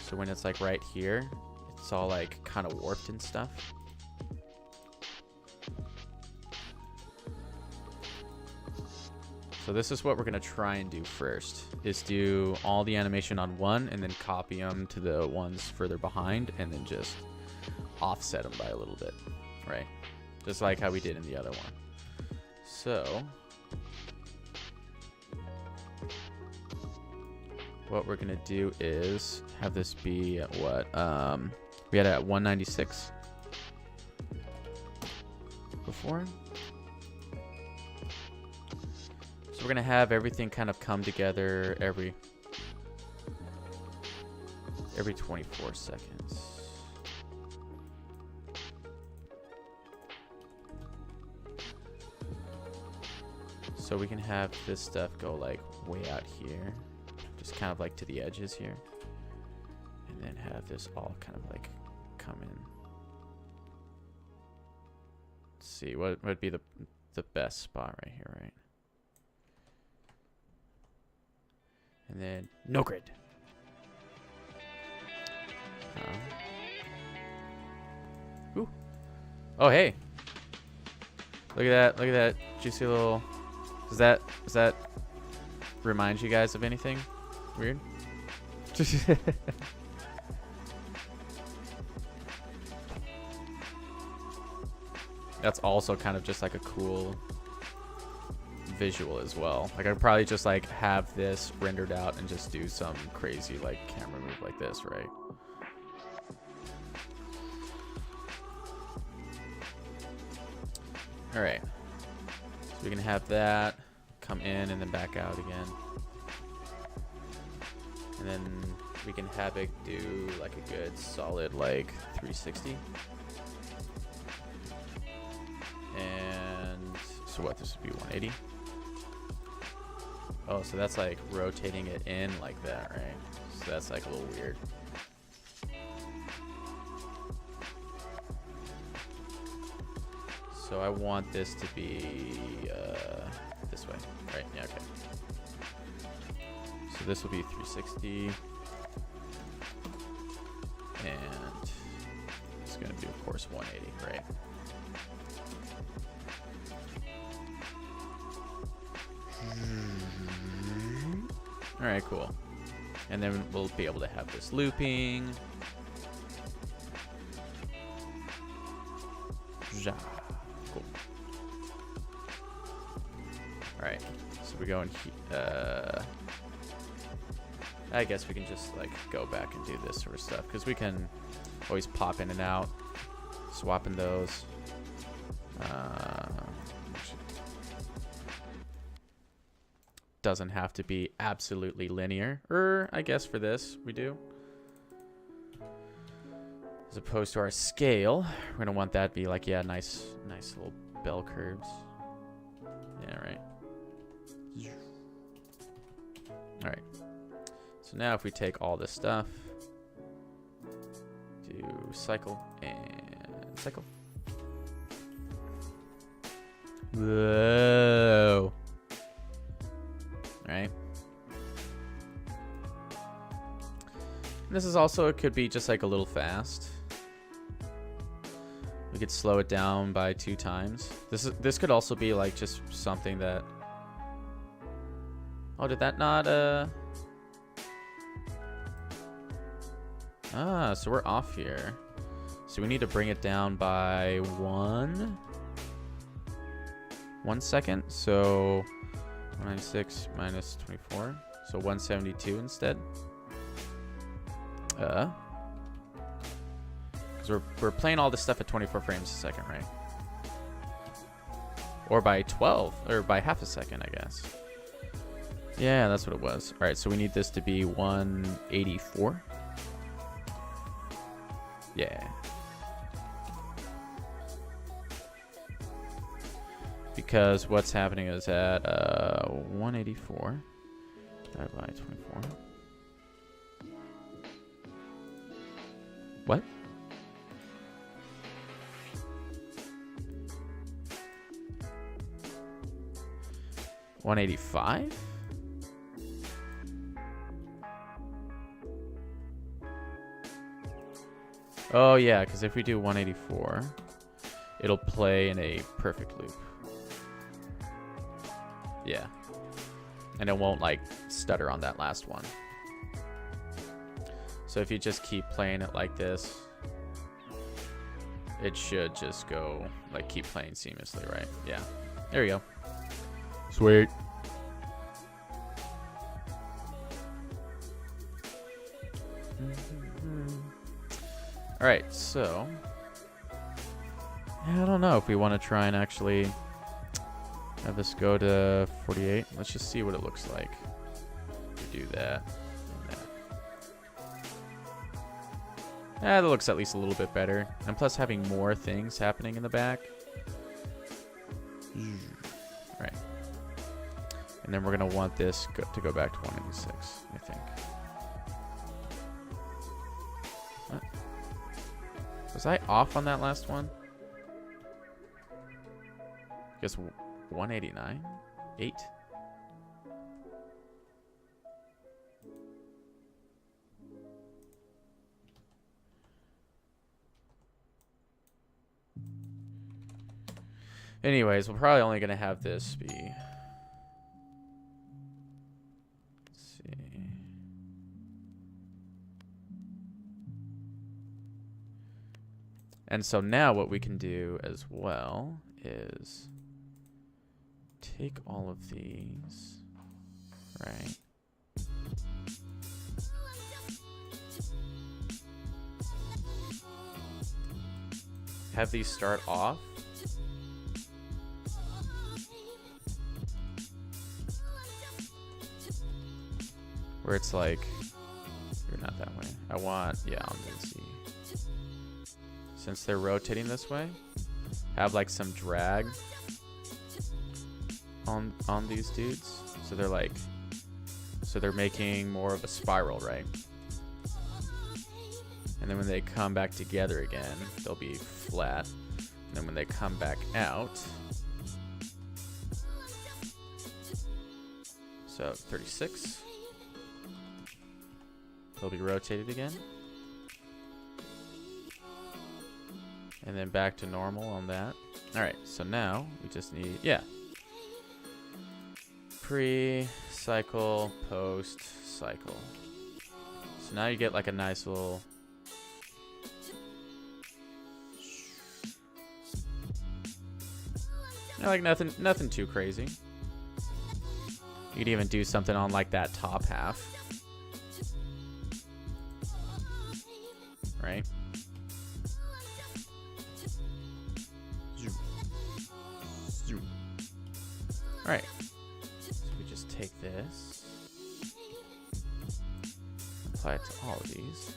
So when it's like right here, it's all like kind of warped and stuff. So this is what we're gonna try and do first, is do all the animation on one and then copy them to the ones further behind and then just offset them by a little bit, right? Just like how we did in the other one. So what we're gonna do is have this be at what? We had it at 196 before. So we're gonna have everything kind of come together every 24 seconds. So we can have this stuff go like way out here, just kind of like to the edges here, and then have this all kind of like come in. Let's see what would be the best spot right here, right? And then no grid. Ooh. Oh hey. Look at that. Look at that juicy little. Does that remind you guys of anything weird? That's also kind of just like a cool visual as well. Like I'd probably just like have this rendered out and just do some crazy like camera move like this, right? All right, so we can have that come in and then back out again, and then we can have it do like a good solid like 360. And so what, this would be 180. Oh, so that's like rotating it in like that, right? So that's like a little weird. So I want this to be this way, right? Yeah, okay. So this will be 360. And it's going to be, of course, 180, right? All right, cool. And then we'll be able to have this looping. Ja. Cool. All right, so we go in here. I guess we can just like go back and do this sort of stuff because we can always pop in and out, swapping those. Doesn't have to be absolutely linear. I guess for this we do. As opposed to our scale, we're gonna want that to be like, yeah, nice little bell curves. Yeah, right. All right. So now if we take all this stuff, do cycle and cycle. Whoa. All right. And this is also, it could be just like a little fast. We could slow it down by 2 times. This could also be like just something that. Oh, did that not so we're off here. So we need to bring it down by 1 second. So 196 minus 24. So 172 instead. Because we're playing all this stuff at 24 frames a second, right? Or by 12, or by half a second, I guess. Yeah, that's what it was. All right, so we need this to be 184. Yeah. Because what's happening is at 184 divided by 24. What? $185? Oh yeah, because if we do 184, it'll play in a perfect loop. Yeah. And it won't like stutter on that last one. So if you just keep playing it like this, it should just go like keep playing seamlessly, right? Yeah. There you go. Sweet. All right, so I don't know if we want to try and actually have this go to 48. Let's just see what it looks like. We do that and that. That looks at least a little bit better. And plus having more things happening in the back. All right. And then we're going to want this to go back to 186, I think. What? Was I off on that last one? I guess 189? 8? Anyways, we're probably only going to have this be... Let's see. And so now what we can do as well is take all of these, right? Have these start off. Where it's like, you're not that way. I want, yeah, I'm gonna see. Since they're rotating this way, have like some drag on these dudes. So they're like, so they're making more of a spiral, right? And then when they come back together again, they'll be flat. And then when they come back out, so 36. They'll be rotated again. And then back to normal on that. All right, so now we just need, yeah. cycle, post, cycle. So now you get like a nice little... like nothing too crazy. You could even do something on like that top half. Right? Alright. So we just take this. Apply it to all of these.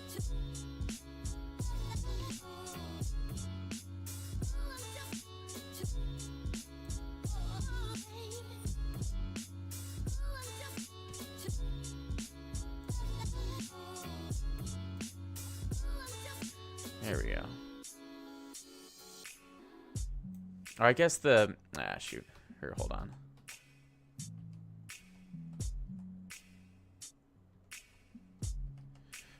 There we go. Or I guess the... shoot. Here, hold on.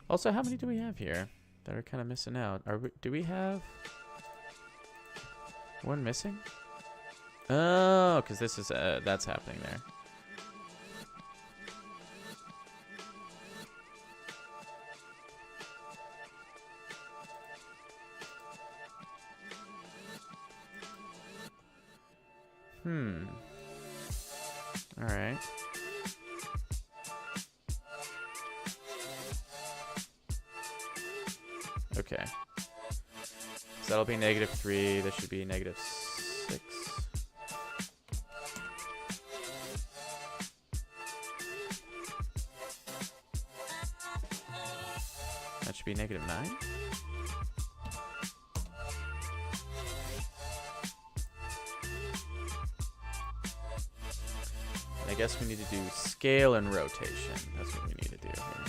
Also, how many do we have here that are kind of missing out? Do we have one missing? Oh, because this is that's happening there. All right. Okay. So that'll be -3. This should be -6. That should be -9. I guess we need to do scale and rotation. That's what we need to do here.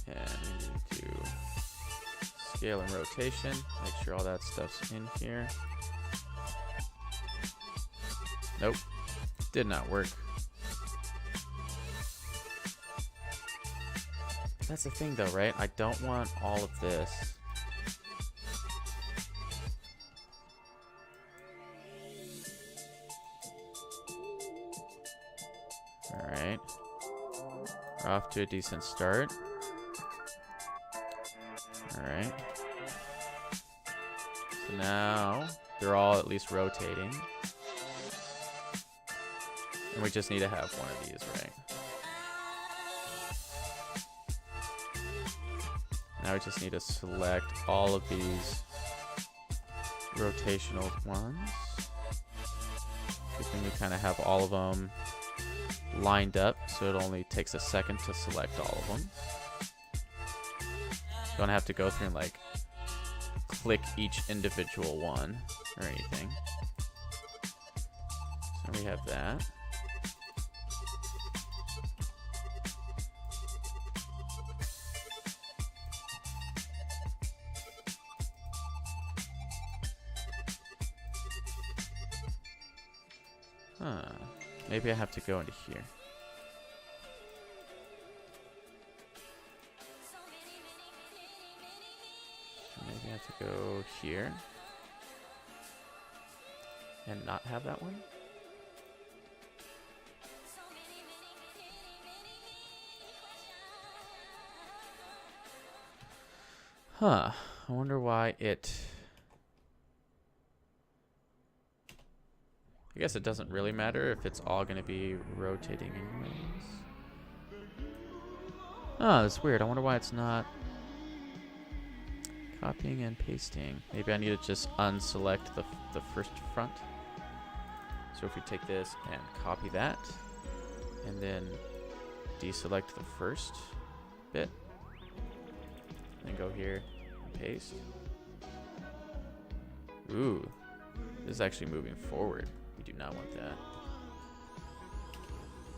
And we need to do scale and rotation. Make sure all that stuff's in here. Nope. Did not work. That's the thing though, right? I don't want all of this. Alright. We're off to a decent start. Alright. So now they're all at least rotating. And we just need to have one of these, right? Now we just need to select all of these rotational ones. Good thing we kind of have all of them lined up, so it only takes a second to select all of them. Don't have to go through and like click each individual one or anything. So we have that. Maybe I have to go into here. Maybe I have to go here. And not have that one? Huh. I wonder why it... I guess it doesn't really matter if it's all going to be rotating anyways. Oh, that's weird. I wonder why it's not copying and pasting. Maybe I need to just unselect the first front. So if we take this and copy that, and then deselect the first bit, then go here and paste. Ooh, this is actually moving forward. We do not want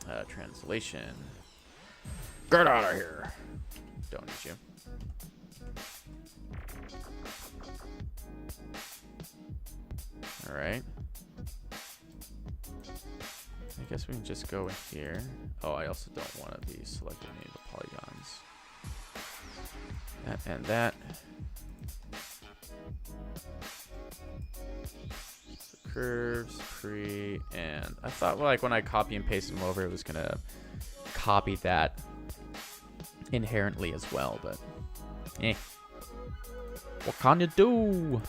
that. Translation. Get out of here. Don't need you. All right. I guess we can just go in here. Oh, I also don't want to be selecting any of the polygons. That and that. So curves, pre, and I thought like when I copy and pasted them over, it was gonna copy that inherently as well, but what can you do?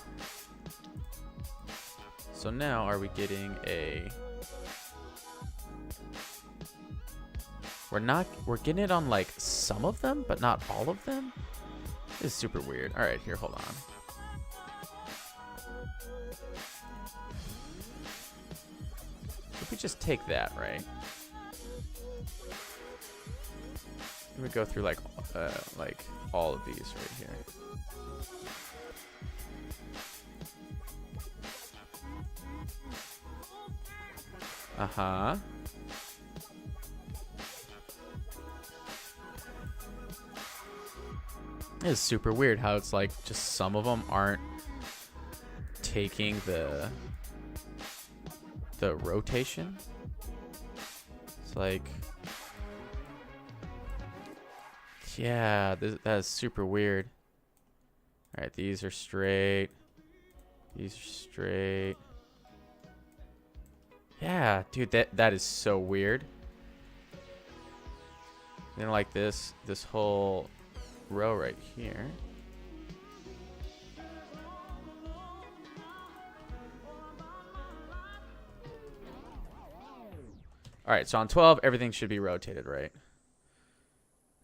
So now are we getting a we're getting it on like some of them but not all of them? This is super weird. All right, here, hold on. If we just take that, right? We go through like all of these right here. Uh-huh. It's super weird how it's like just some of them aren't taking the rotation. It's like, yeah, that is super weird. All right, these are straight. These are straight. Yeah, dude, that is so weird. Then like this whole row right here. All right, so on 12, everything should be rotated, right?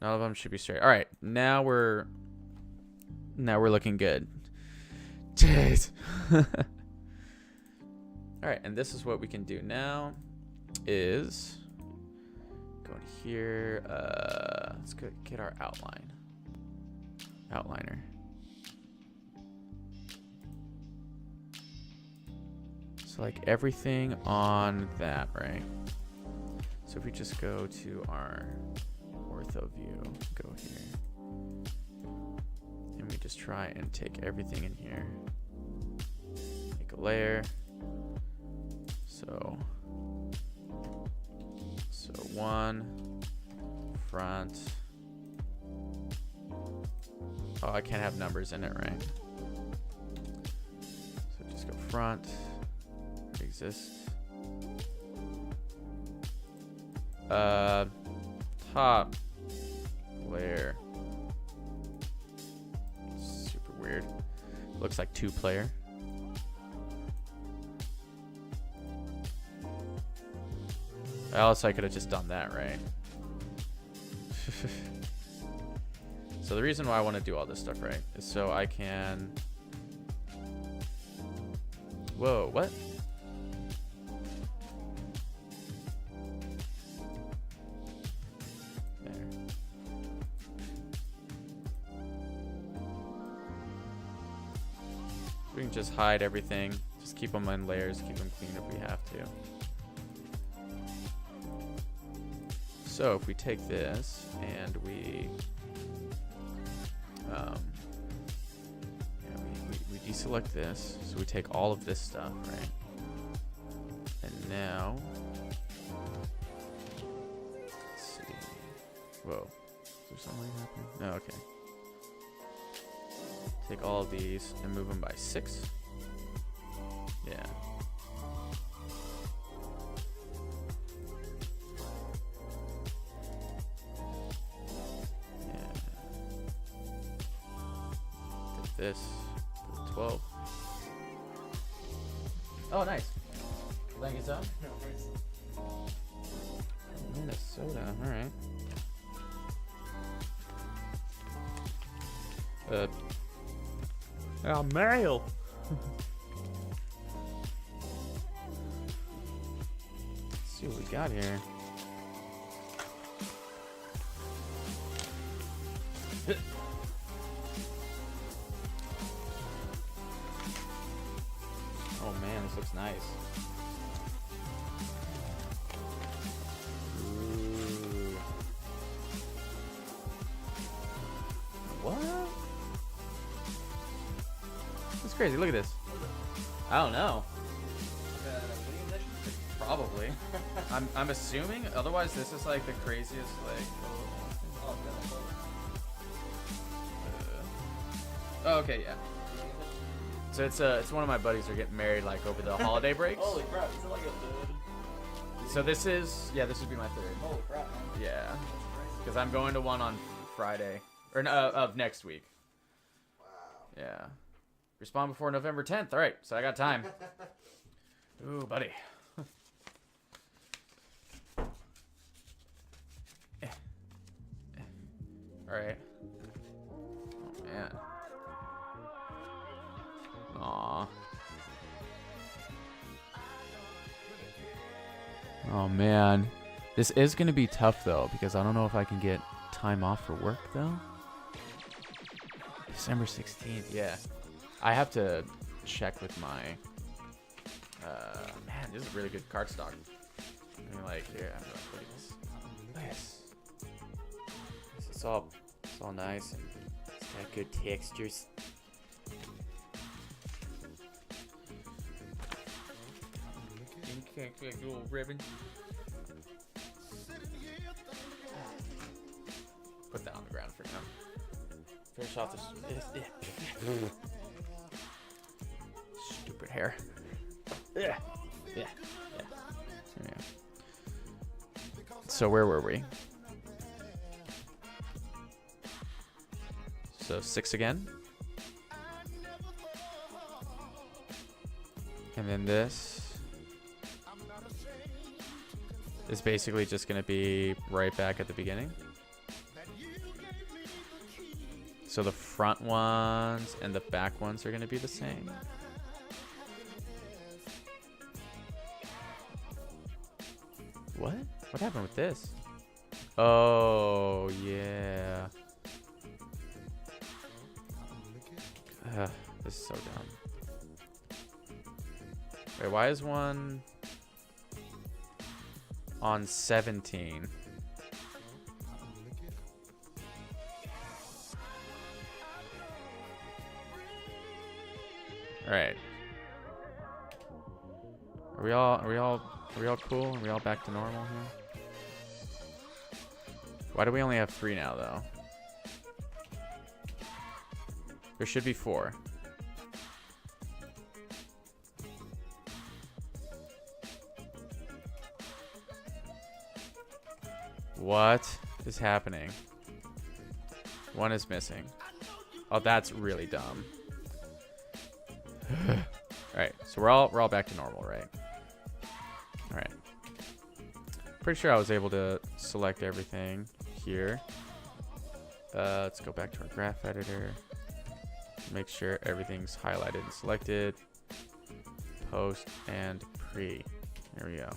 None of them should be straight. All right, now we're looking good. Jeez. All right, and this is what we can do now is go in here. Let's go get our outliner. So like everything on that, right? So if we just go to our ortho view, go here, and we just try and take everything in here, make a layer. So one front. Oh, I can't have numbers in it, right? So just go front, exist. Top layer. Super weird. Looks like 2-player. Else I could have just done that, right? So the reason why I want to do all this stuff, right, is so I can... Whoa, what? There. We can just hide everything. Just keep them in layers, keep them clean if we have to. So if we take this and we deselect this, so we take all of this stuff, right? And now, let's see. Whoa, is there something happening? No, okay. Take all of these and move them by 6. Yeah. This 12. Oh, nice. Thank you, so. Minnesota. All right. Mail. Let's see what we got here. Oh man, this looks nice. Ooh. What? That's crazy. Look at this. I don't know. Probably. I'm assuming. Otherwise, this is like the craziest oh, okay, yeah. So it's one of my buddies are getting married like over the holiday breaks. Holy crap! Is it like a third? So this would be my third. Holy crap! Man. Yeah, because I'm going to one on Friday or of next week. Wow. Yeah, respond before November 10th. All right, so I got time. Ooh, buddy. All right. Oh man. Aw. Oh man. This is gonna be tough though, because I don't know if I can get time off for work though. December 16th, yeah. I have to check with my man, this is a really good cardstock. I mean, like here, I'm gonna put this. Nice. It's all nice and it's got good textures. Can't get a little ribbon. Put that on the ground for now. Finish off this. Stupid hair. Yeah. So where were we? So 6 again. And then this is basically just going to be right back at the beginning. So the front ones and the back ones are going to be the same. What? What happened with this? Oh, yeah. This is so dumb. Wait, why is one on 17? All right. Are we all cool? Are we all back to normal here? Why do we only have 3 now though? There should be 4. What is happening? One is missing. Oh, that's really dumb. All right, so we're all back to normal, right? All right. Pretty sure I was able to select everything here. Let's go back to our graph editor. Make sure everything's highlighted and selected. Post and pre. There we go.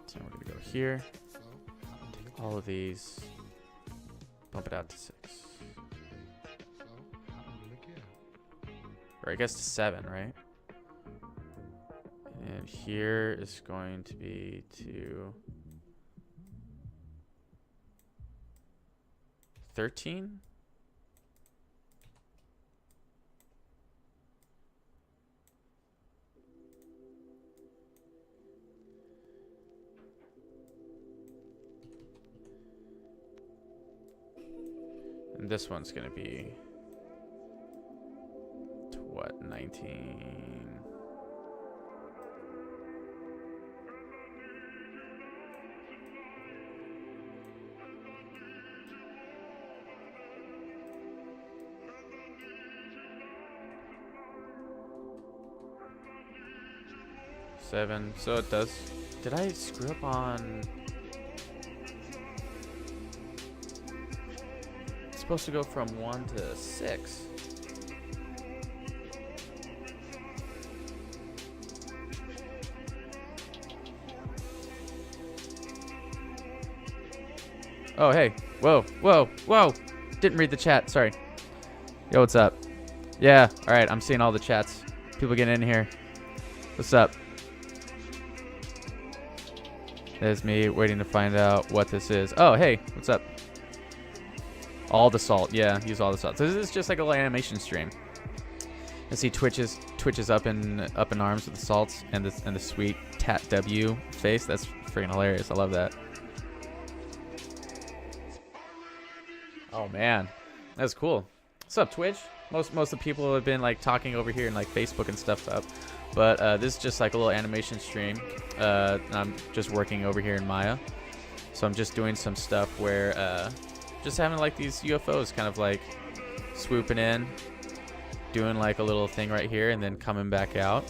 So we're gonna go here. Take all of these. Bump it out to 6. Or I guess to 7, right? And here is going to be to 13. And this one's gonna be to what, 19? Seven. So it does. Did I screw up on? It's supposed to go from 1 to 6. Oh, hey. Whoa. Didn't read the chat. Sorry. Yo, what's up? Yeah. All right. I'm seeing all the chats. People getting in here. What's up? There's me waiting to find out what this is. Oh, hey. What's up? All the salt. Yeah, use all the salt. So this is just like a little animation stream. As he twitches up in arms with the salts and the sweet Tat W face. That's freaking hilarious. I love that. Oh man, that's cool. What's up, Twitch? Most of the people have been like talking over here and like Facebook and stuff up, but this is just like a little animation stream. I'm just working over here in Maya, so I'm just doing some stuff where just having like these UFOs kind of like swooping in, doing like a little thing right here, and then coming back out.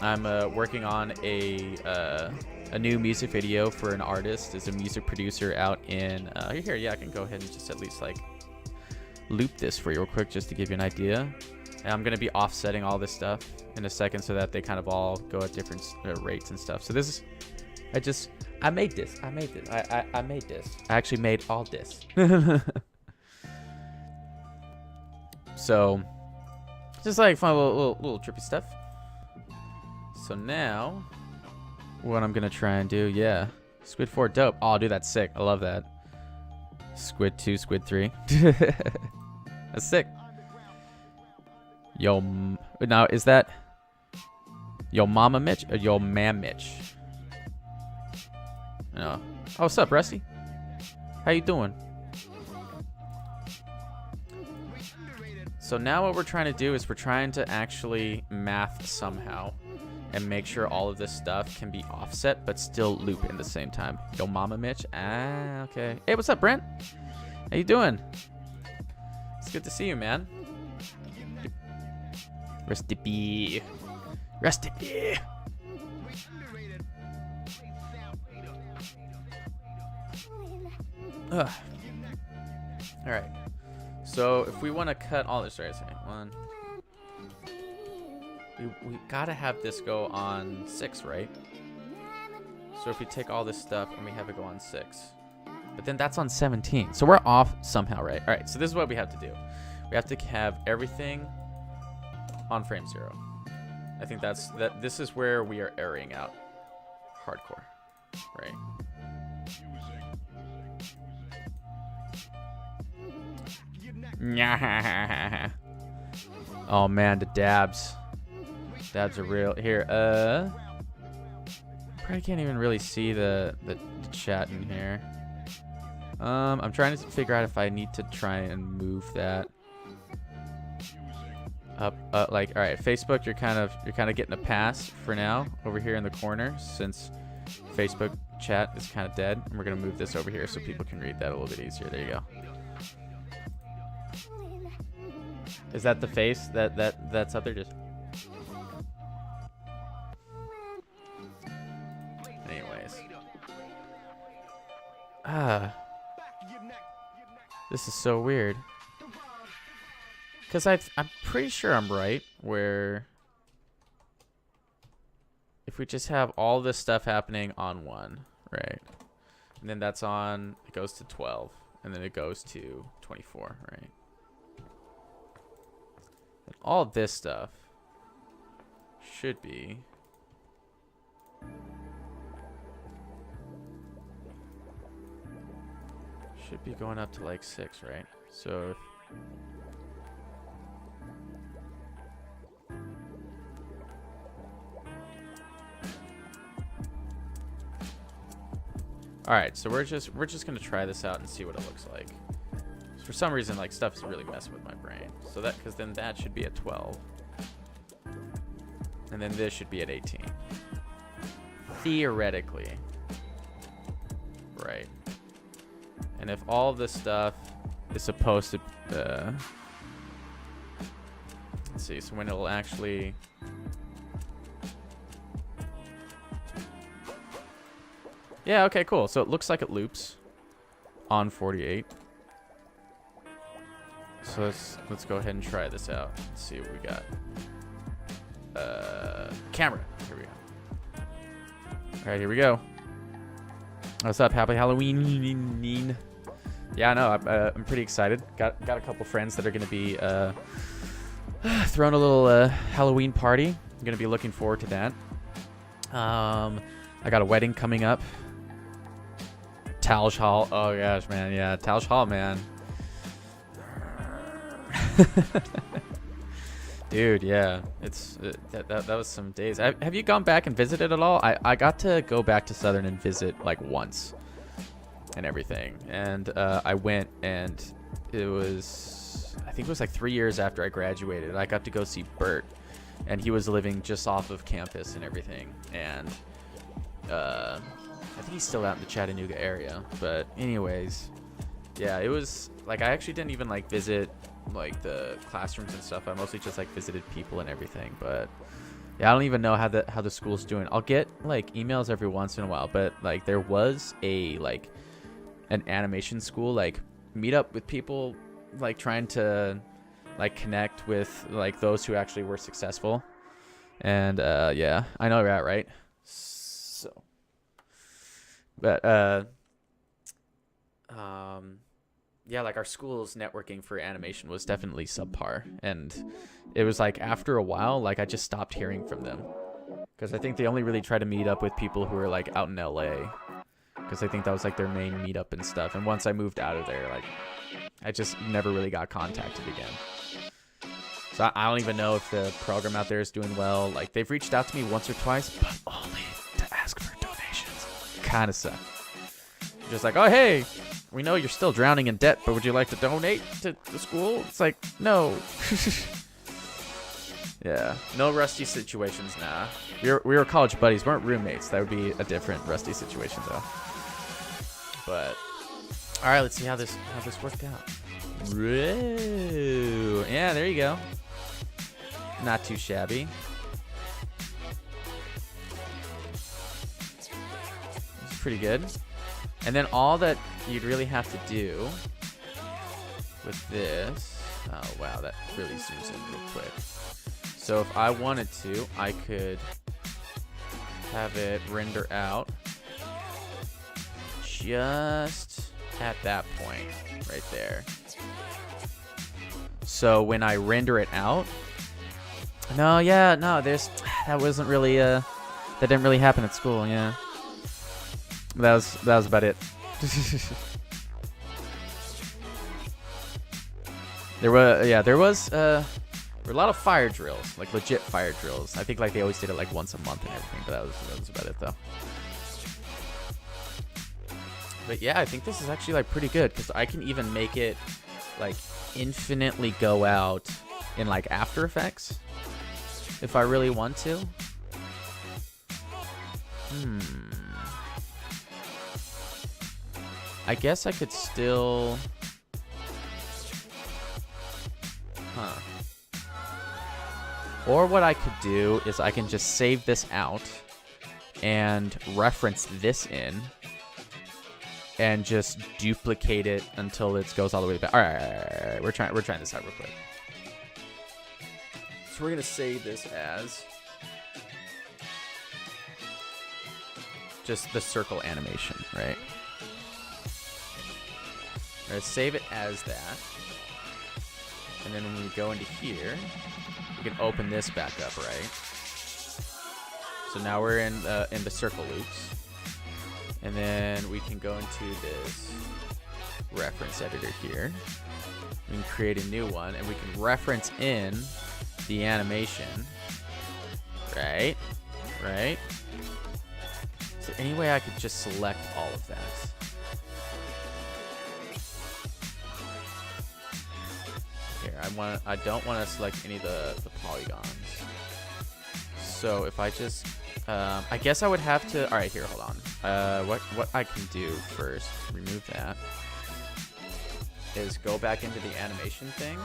I'm working on a new music video for an artist. Is a music producer out in here. Yeah, I can go ahead and just at least like loop this for you real quick just to give you an idea. And I'm gonna be offsetting all this stuff in a second so that they kind of all go at different rates and stuff. So this is, I made this. I made this. I actually made all this. So just like fun little trippy stuff. So now what I'm gonna try and do, yeah, Squid 4, dope. Oh, dude, that's sick. I love that. Squid 2, Squid 3. That's sick. Yo, now is that Yo Mama Mitch or Yo Man Mitch? No. Oh, what's up, Rusty? How you doing? So now what we're trying to do is we're trying to actually math somehow and make sure all of this stuff can be offset but still loop in the same time. Yo Mama Mitch. Ah, okay. Hey, what's up, Brent? How you doing? It's good to see you, man. Rusty B. Rusty B. Ugh. All right. So if we want to cut all this, right? One. We gotta have this go on 6, right? So if we take all this stuff and we have it go on 6, but then that's on 17. So we're off somehow, right? All right. So this is what we have to do. We have to have everything on frame 0. I think this is where we are erring out hardcore, right? Oh man, the dabs are real here. Probably can't even really see the chat in here. I'm trying to figure out if I need to try and move that up. Like, all right, Facebook, you're kind of getting a pass for now over here in the corner, since Facebook chat is kind of dead, and we're gonna move this over here so people can read that a little bit easier. There you go. Is that the face that's up there? Just anyways. This is so weird. Because I'm pretty sure I'm right, where if we just have all this stuff happening on 1, right? And then that's on, it goes to 12, and then it goes to 24, right? And all this stuff should be going up to like 6, right? So all right, so we're just gonna try this out and see what it looks like. For some reason, like, stuff is really messing with my brain. So that, because then that should be at 12, and then this should be at 18, theoretically, right? And if all this stuff is supposed to, let's see. So when it'll actually, yeah, okay, cool. So it looks like it loops on 48. So let's go ahead and try this out. Let's see what we got. Camera. Here we go. All right, here we go. What's up? Happy Halloween. Yeah, I know. I'm pretty excited. Got a couple friends that are going to be throwing a little Halloween party. I'm going to be looking forward to that. I got a wedding coming up. Talsh Hall. Oh gosh, man. Yeah, Talsh Hall, man. Dude, yeah, it's that was some days. Have you gone back and visited at all? I got to go back to Southern and visit like once and everything, and I went, and it was I think it was like 3 years after I graduated. I got to go see Bert, and he was living just off of campus and everything. And I think he's still out in the Chattanooga area. But anyways, yeah, it was like I actually didn't even like visit like the classrooms and stuff. I mostly just like visited people and everything. But yeah, I don't even know how the school's doing. I'll get like emails every once in a while, but like there was an animation school like meet up with people, like trying to like connect with like those who actually were successful. And yeah, I know you're at, right? So but yeah, like our school's networking for animation was definitely subpar, and it was like after a while, like I just stopped hearing from them, because I think they only really try to meet up with people who are like out in LA, because I think that was like their main meetup and stuff. And once I moved out of there, like I just never really got contacted again. So I don't even know if the program out there is doing well. Like they've reached out to me once or twice, but only to ask for donations. Kind of suck. Just like, oh hey, we know you're still drowning in debt, but would you like to donate to the school? It's like, no. Yeah, no rusty situations, nah. We were college buddies, weren't roommates. That would be a different rusty situation though. But all right, let's see how this worked out. Whoa. Yeah, there you go. Not too shabby. It's pretty good. And then all that you'd really have to do with this, oh wow, that really zooms in real quick. So if I wanted to, I could have it render out just at that point right there. So when I render it out, that wasn't really that didn't really happen at school. Yeah, that was about it. There were a lot of fire drills, like legit fire drills. I think like they always did it like once a month and everything, but that was about it though. But yeah, I think this is actually like pretty good, because I can even make it like infinitely go out in like After Effects if I really want to. I guess I could still or what I could do is I can just save this out and reference this in and just duplicate it until it goes all the way back. All right. We're trying this out real quick. So we're gonna save this as just the circle animation, right? We're gonna save it as that, and then when we go into here, we can open this back up, right? So now we're in the circle loops. And then we can go into this reference editor here. We can create a new one, and we can reference in the animation. Right? Right? Is there any way I could just select all of that? Here, I don't want to select any of the polygons. So if I just I guess I would have to. All right, here, hold on. What I can do first, remove that, is go back into the animation thing.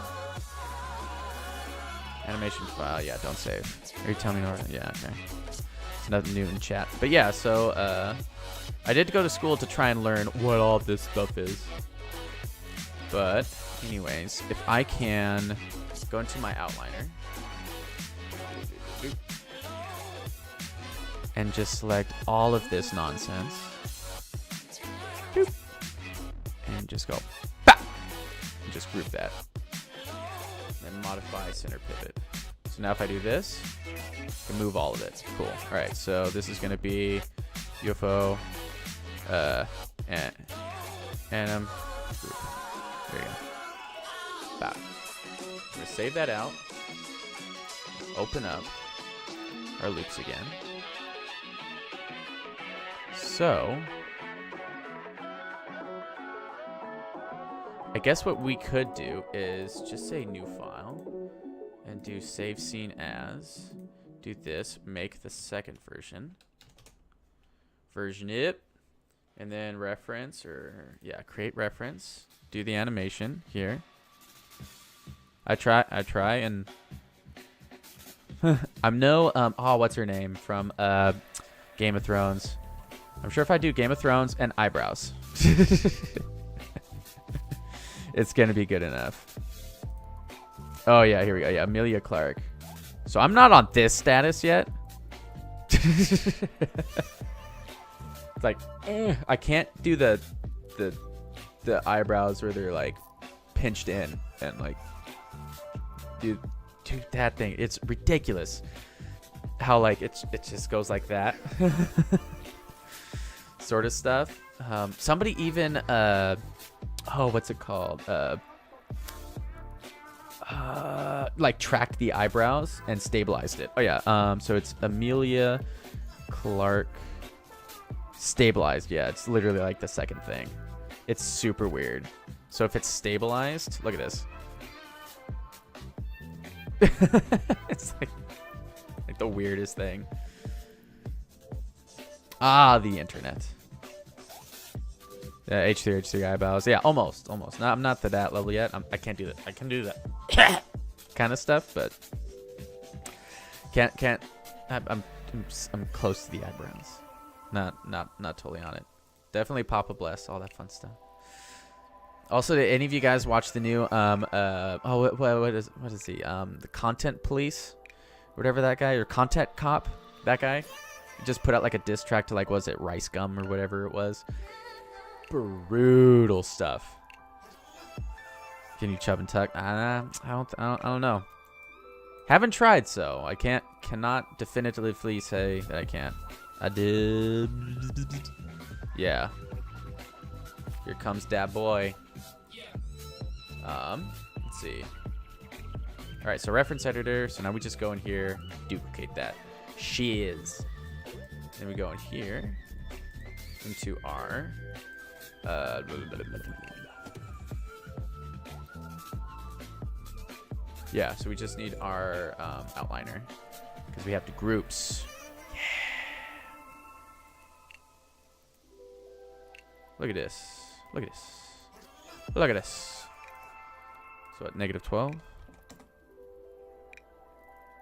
Animation file, yeah, don't save. Are you telling me no? Yeah, okay. It's nothing new in chat, but yeah. So I did go to school to try and learn what all this stuff is. But anyways, if I can go into my outliner and just select all of this nonsense. Boop. And just go, bah! And just group that. Then modify center pivot. So now if I do this, I can move all of it. Cool. All right, so this is going to be UFO anim group. There you go. Bah. I'm going to save that out. Open up our loops again. So I guess what we could do is just say new file and do save scene as. Do this, make the second version. Version it, and then reference or yeah, create reference. Do the animation here. I try and I'm no oh, what's her name from Game of Thrones. I'm sure if I do Game of Thrones and eyebrows, it's gonna be good enough. Oh yeah, here we go. Yeah, Amelia Clark. So I'm not on this status yet. It's like I can't do the eyebrows where they're like pinched in and like dude that thing. It's ridiculous how like it just goes like that. Sort of stuff. Somebody even oh, what's it called? Like tracked the eyebrows and stabilized it. Oh yeah. So it's Amelia Clark stabilized. Yeah, it's literally like the second thing. It's super weird. So if it's stabilized, look at this. It's like the weirdest thing. Ah, the internet. Yeah, H3 eyebrows. Yeah, almost. No, I'm not to that level yet. I can't do that. I can do that kind of stuff, but can't. I'm close to the eyebrows. Not totally on it. Definitely Papa Bless, all that fun stuff. Also, did any of you guys watch the new what is he? The Content Police, whatever that guy, or Content Cop, that guy, he just put out like a diss track to like, was it Rice Gum or whatever it was. Brutal stuff. Can you chub and tuck? I don't know. Haven't tried, so I cannot definitively say that I can't. I did. Yeah. Here comes that boy. Let's see. All right, so reference editor. So now we just go in here, duplicate that. Shiz. Then we go in here into our. Yeah, so we just need our outliner because we have the groups. Yeah. Look at this. Look at this. Look at this. So what, negative 12?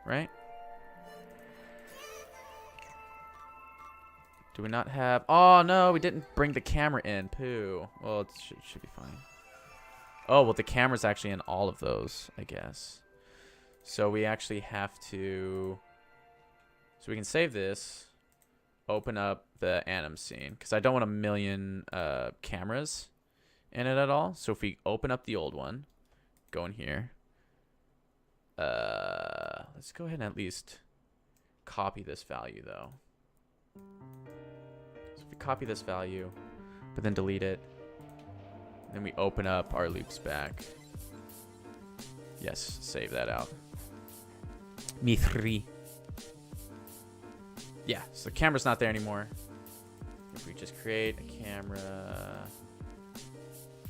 Right? Do we not have... Oh, no, we didn't bring the camera in. Poo. Well, it should be fine. Oh, well, the camera's actually in all of those, I guess. So we actually have to... So we can save this. Open up the anim scene. Because I don't want a million cameras in it at all. So if we open up the old one, go in here. Let's go ahead and at least copy this value, though. So if we copy this value, but then delete it, then we open up our loops back. Yes, save that out. Me 3. Yeah, so the camera's not there anymore. If we just create a camera,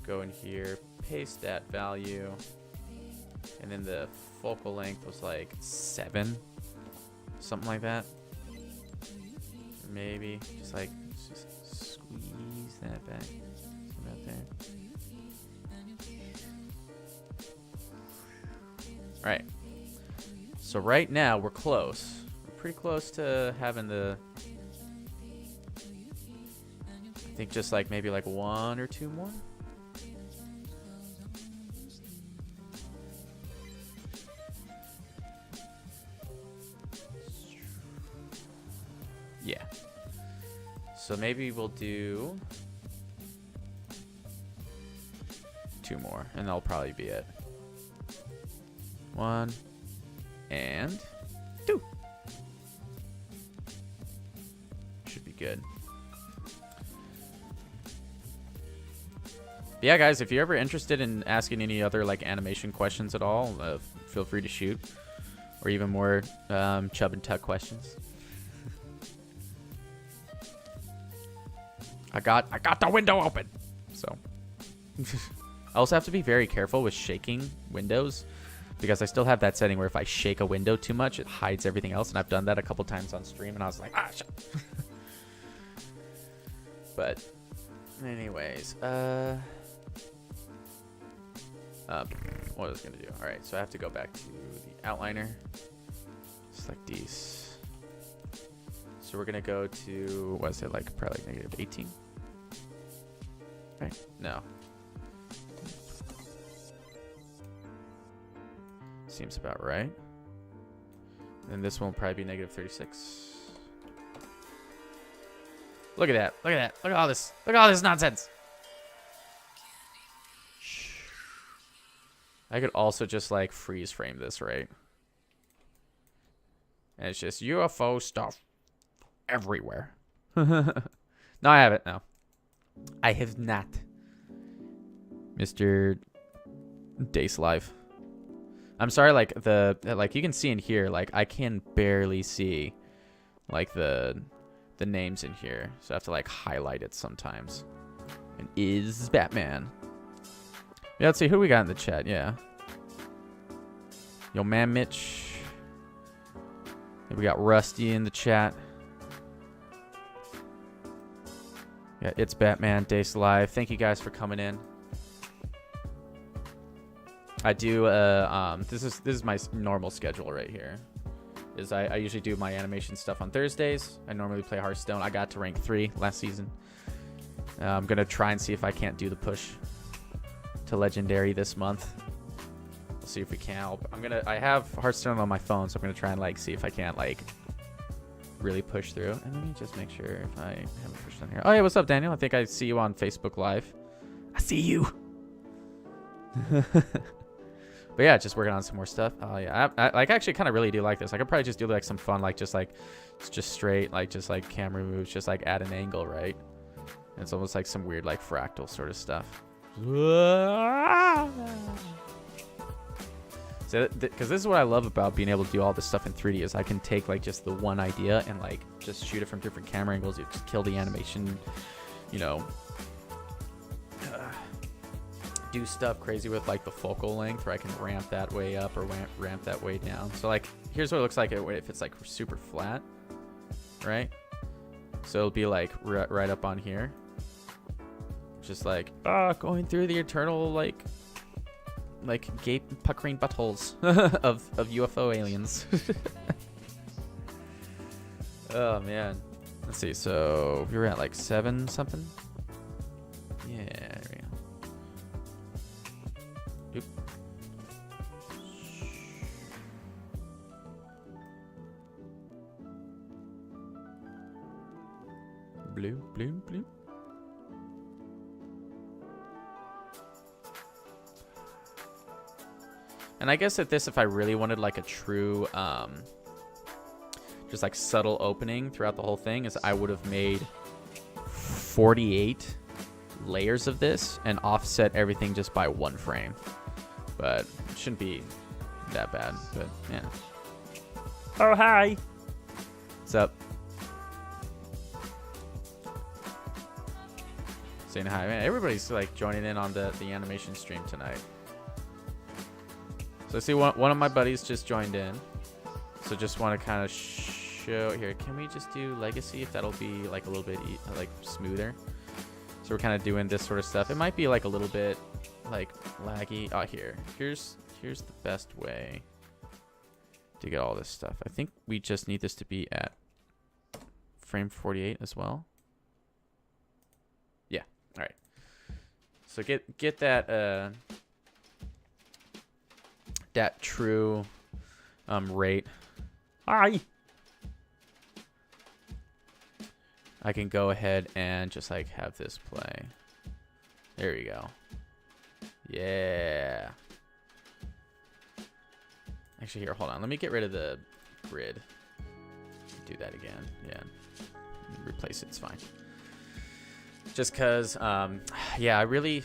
go in here, paste that value, and then the focal length was like 7, something like that. Maybe just squeeze that back about there. All right. So right now we're close. We're pretty close to having the. I think just like maybe like 1 or 2 more. Yeah. So maybe we'll do 2 more, and that'll probably be it. 1 and 2. Should be good. Yeah, guys, if you're ever interested in asking any other like animation questions at all, feel free to shoot, or even more chub and tuck questions. I got the window open, so I also have to be very careful with shaking windows because I still have that setting where if I shake a window too much, it hides everything else. And I've done that a couple times on stream and I was like, ah, shit. But anyways, what was I going to do? All right, so I have to go back to the outliner. Select these. So we're going to go to, what is it, like probably like negative 18? Right? No. Seems about right. And this one will probably be negative 36. Look at that. Look at that. Look at all this. Look at all this nonsense. I could also just like freeze frame this, right? And it's just UFO stuff everywhere. No, I haven't. No. I have not. Mr. Dace Live. I'm sorry, like like you can see in here, like I can barely see like the names in here. So I have to like highlight it sometimes. And is Batman. Yeah, let's see who we got in the chat. Yeah. Yo, man, Mitch. We got Rusty in the chat. Yeah, it's Batman, Dace Live. Thank you guys for coming in. I do this is my normal schedule right here. Is I usually do my animation stuff on Thursdays. I normally play Hearthstone. I got to rank 3 last season. I'm gonna try and see if I can't do the push to legendary this month. We'll see if we can. I have Hearthstone on my phone, so I'm gonna try and like see if I can't like really push through. And let me just make sure if I haven't pushed on here. Oh yeah, what's up, Daniel? I think I see you on Facebook Live. I see you. But yeah, just working on some more stuff. Oh yeah, I like actually kind of really do like this. I could probably just do like some fun, like just straight, like just like camera moves, just like at an angle, right? And it's almost like some weird like fractal sort of stuff. So, because this is what I love about being able to do all this stuff in 3D is I can take like just the one idea and like just shoot it from different camera angles. You just kill the animation, you know. Do stuff crazy with like the focal length where I can ramp that way up or ramp that way down. So like here's what it looks like if it's like super flat, right? So it'll be like right up on here, just like going through the eternal like puckering buttholes of UFO aliens. Oh man, let's see. So we were at like 7 something. Yeah, there we go. Oop. Blue. And I guess at this, if I really wanted like a true, just like subtle opening throughout the whole thing, is I would have made 48 layers of this and offset everything just by 1 frame. But it shouldn't be that bad. But yeah. Oh hi. What's up? Saying hi, man. Everybody's like joining in on the animation stream tonight. So I see one of my buddies just joined in. So just want to kind of show here. Can we just do legacy if that'll be like a little bit like smoother? So we're kind of doing this sort of stuff. It might be like a little bit like laggy. Oh, here's the best way to get all this stuff. I think we just need this to be at frame 48 as well. Yeah. All right. So get that that true rate. Hi. I can go ahead and just like have this play. There we go. Yeah. Actually, here, hold on. Let me get rid of the grid. Do that again. Yeah. Replace it. It's fine. Just because, yeah, I really,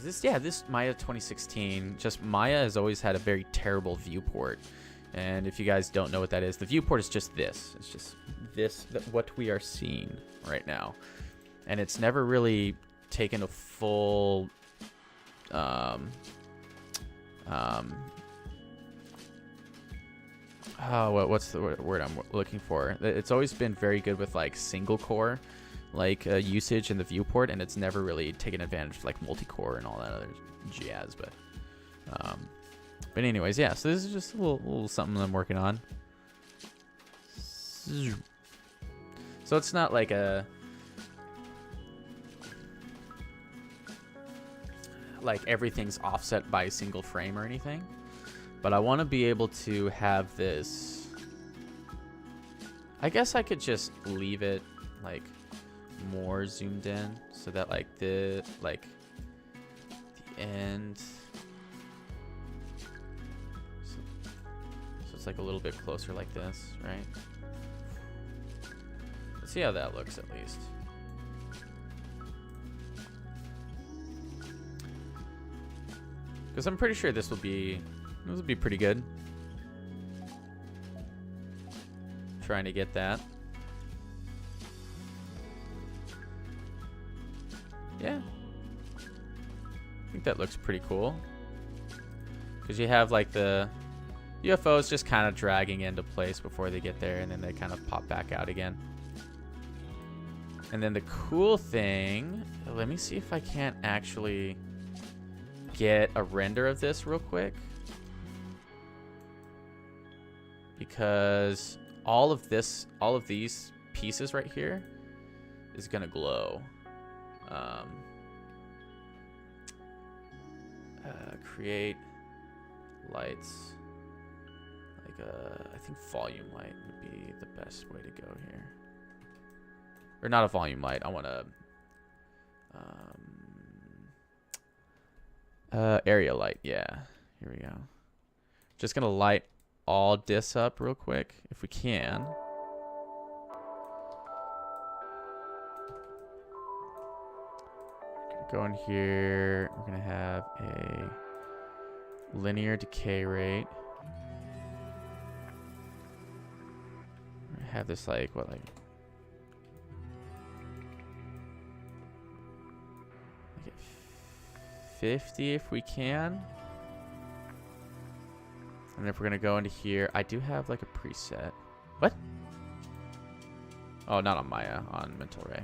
this Maya 2016, just Maya has always had a very terrible viewport. And if you guys don't know what that is, the viewport is just this. It's just this, what we are seeing right now. And it's never really taken a full what's the word I'm looking for? It's always been very good with like single core, like usage in the viewport, and it's never really taken advantage of like multi-core and all that other jazz. But anyways, yeah. So this is just a little something I'm working on. So it's not like everything's offset by a single frame or anything, but I want to be able to have this. I guess I could just leave it like more zoomed in so that like the end, so it's like a little bit closer like this, right? Let's see how that looks at least. Because I'm pretty sure this will be pretty good. Trying to get that. Yeah. I think that looks pretty cool. Because you have like the UFOs just kind of dragging into place before they get there, and then they kind of pop back out again. And then the cool thing, let me see if I can't actually get a render of this real quick, because all of these pieces right here is gonna glow. Create lights, like I think volume light would be the best way to go here, or not a volume light. I want to area light. Yeah, here we go. Just gonna light all this up real quick if we can. Go in here. We're gonna have a linear decay rate. We're gonna have this like what, like 50 if we can. And if we're gonna go into here, I do have like a preset. What? Oh, not on Maya, on Mental Ray.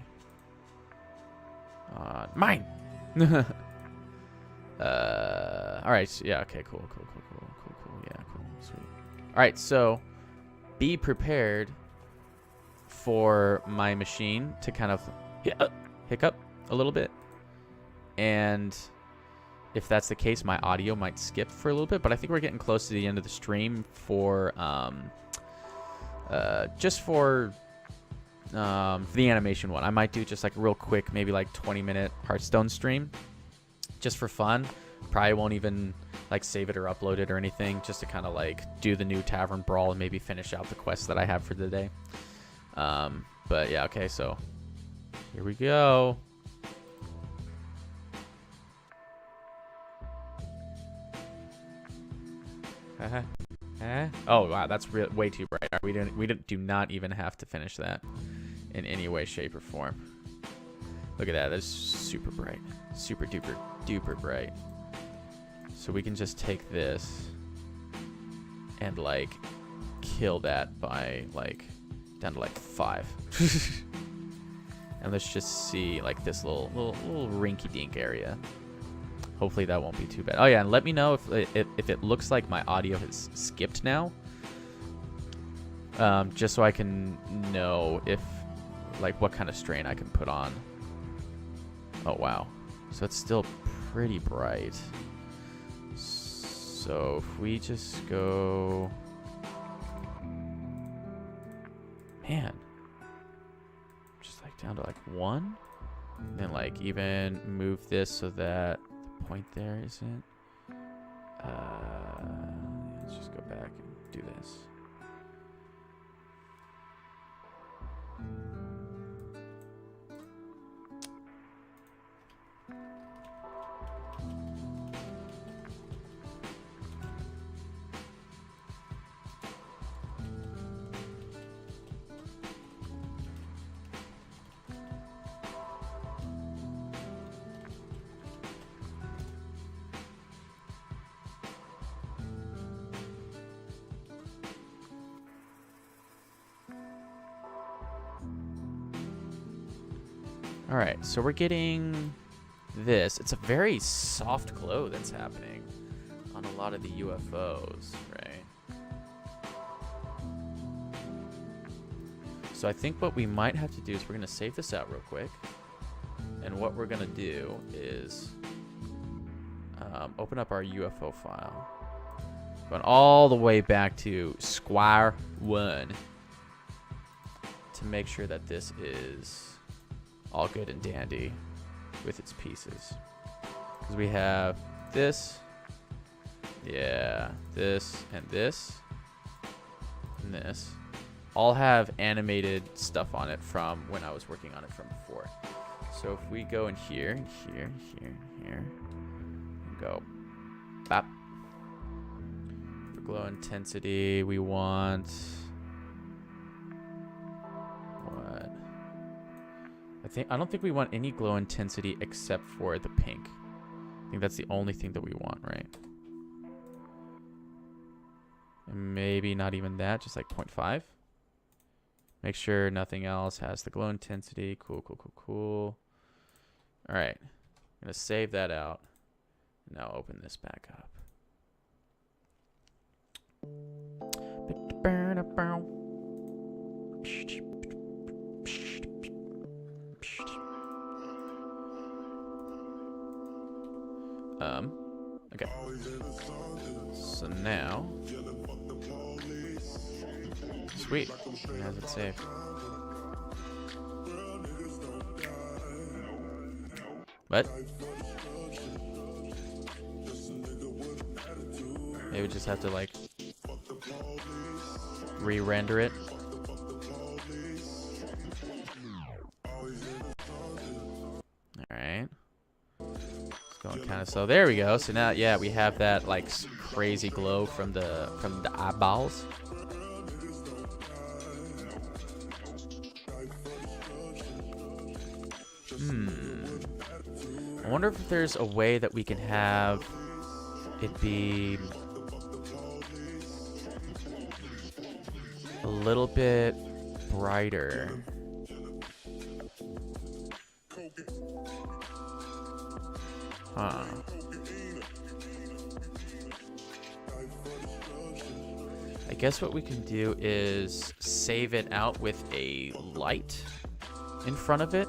Mine. All right. So yeah. Okay. Cool. Yeah. Cool. Sweet. All right. So, be prepared for my machine to kind of hiccup a little bit, and if that's the case, my audio might skip for a little bit. But I think we're getting close to the end of the stream for just for the animation one. I might do just like a real quick, maybe like 20-minute Hearthstone stream, just for fun. Probably won't even like save it or upload it or anything, just to kind of like do the new Tavern Brawl and maybe finish out the quests that I have for the day. But yeah, okay, so here we go. Oh wow, that's way too bright. We do not even have to finish that in any way, shape, or form. Look at that. That's super bright, super duper bright. So we can just take this and like kill that by like down to like 5. And let's just see like this little rinky-dink area. Hopefully that won't be too bad. Oh yeah, and let me know if it looks like my audio has skipped now. Just so I can know if like what kind of strain I can put on. Oh wow, so it's still pretty bright. So if we just go, man, just like down to like 1, and then like even move this so that point there isn't. Let's just go back and do this. All right, so we're getting this. It's a very soft glow that's happening on a lot of the UFOs, right? So I think what we might have to do is we're going to save this out real quick. And what we're going to do is open up our UFO file. Going all the way back to square one to make sure that this is all good and dandy with its pieces. Because we have this, yeah, this, and this, and this. All have animated stuff on it from when I was working on it from before. So if we go in here, here, here, here, and go bop. For glow intensity, we want what? I don't think we want any glow intensity except for the pink. I think that's the only thing that we want, right? And maybe not even that, just like 0.5. Make sure nothing else has the glow intensity. Cool, cool, cool, cool. All right. I'm going to save that out. Now open this back up. Okay. So now, sweet. It has it saved. What? Maybe we just have to like re-render it. Alright. It's going kind of slow. There we go. So now, yeah, we have that like crazy glow from the eyeballs. I wonder if there's a way that we can have it be a little bit brighter. Huh. I guess what we can do is save it out with a light in front of it.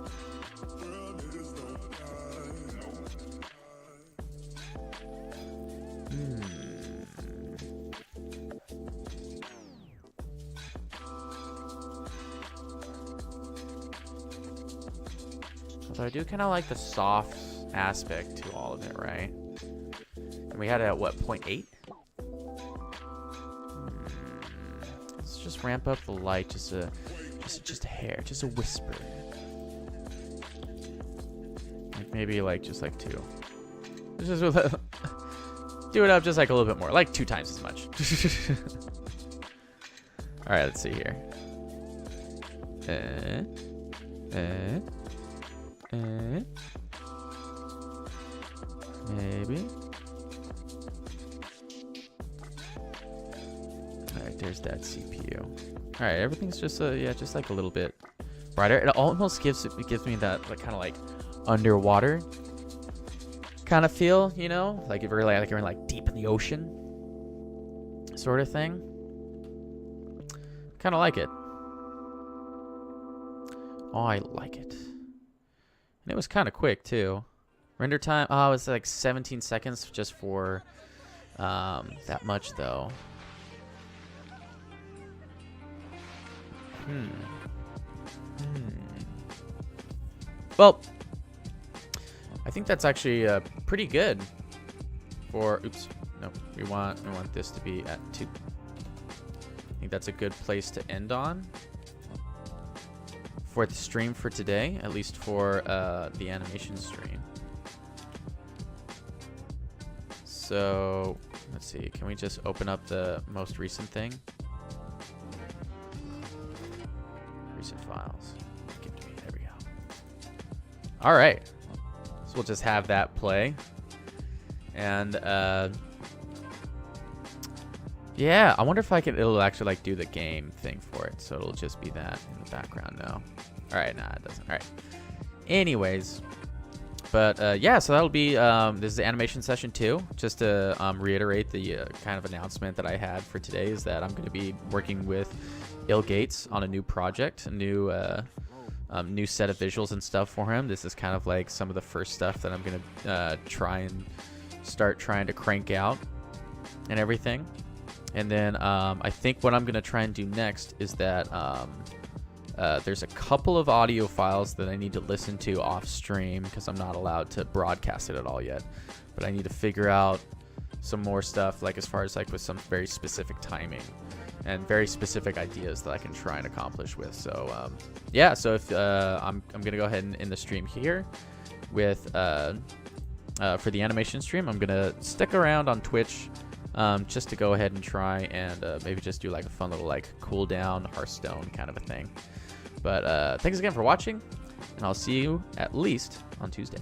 So I do kind of like the soft aspect to all of it, right? And we had it at what, 0.8? Let's just ramp up the light just a hair, just a whisper. Like maybe like just like 2. Just do it up just like a little bit more, like 2 times as much. All right, let's see here. Maybe. Alright, there's that CPU. Alright, everything's just just like a little bit brighter. It almost gives me that like kind of like underwater kind of feel, you know? Like if you're like you're in like deep in the ocean sort of thing. Kind of like it. Oh, I like it. And it was kind of quick too. Render time, oh, it's like 17 seconds just for that much though. Well, I think that's actually pretty good for, oops, no, we want this to be at 2. I think that's a good place to end on for the stream for today, at least for the animation stream. So let's see, can we just open up the most recent thing? Recent files. Give it to me. There we go. All right. So we'll just have that play. And yeah, I wonder if it'll actually like do the game thing for it. So it'll just be that in the background now. All right, nah, it doesn't. All right. Anyways, but yeah, so that'll be this is animation session 2. Just to reiterate the kind of announcement that I had for today is that I'm going to be working with ill.gates on a new project, a new new set of visuals and stuff for him. This is kind of like some of the first stuff that I'm going to try and start trying to crank out and everything. And then I think what I'm going to try and do next is that there's a couple of audio files that I need to listen to off stream because I'm not allowed to broadcast it at all yet. But I need to figure out some more stuff, like as far as like with some very specific timing and very specific ideas that I can try and accomplish with. So yeah, so if I'm gonna go ahead and end the stream here with for the animation stream. I'm gonna stick around on Twitch just to go ahead and try and maybe just do like a fun little like cool down Hearthstone kind of a thing. But thanks again for watching, and I'll see you at least on Tuesday.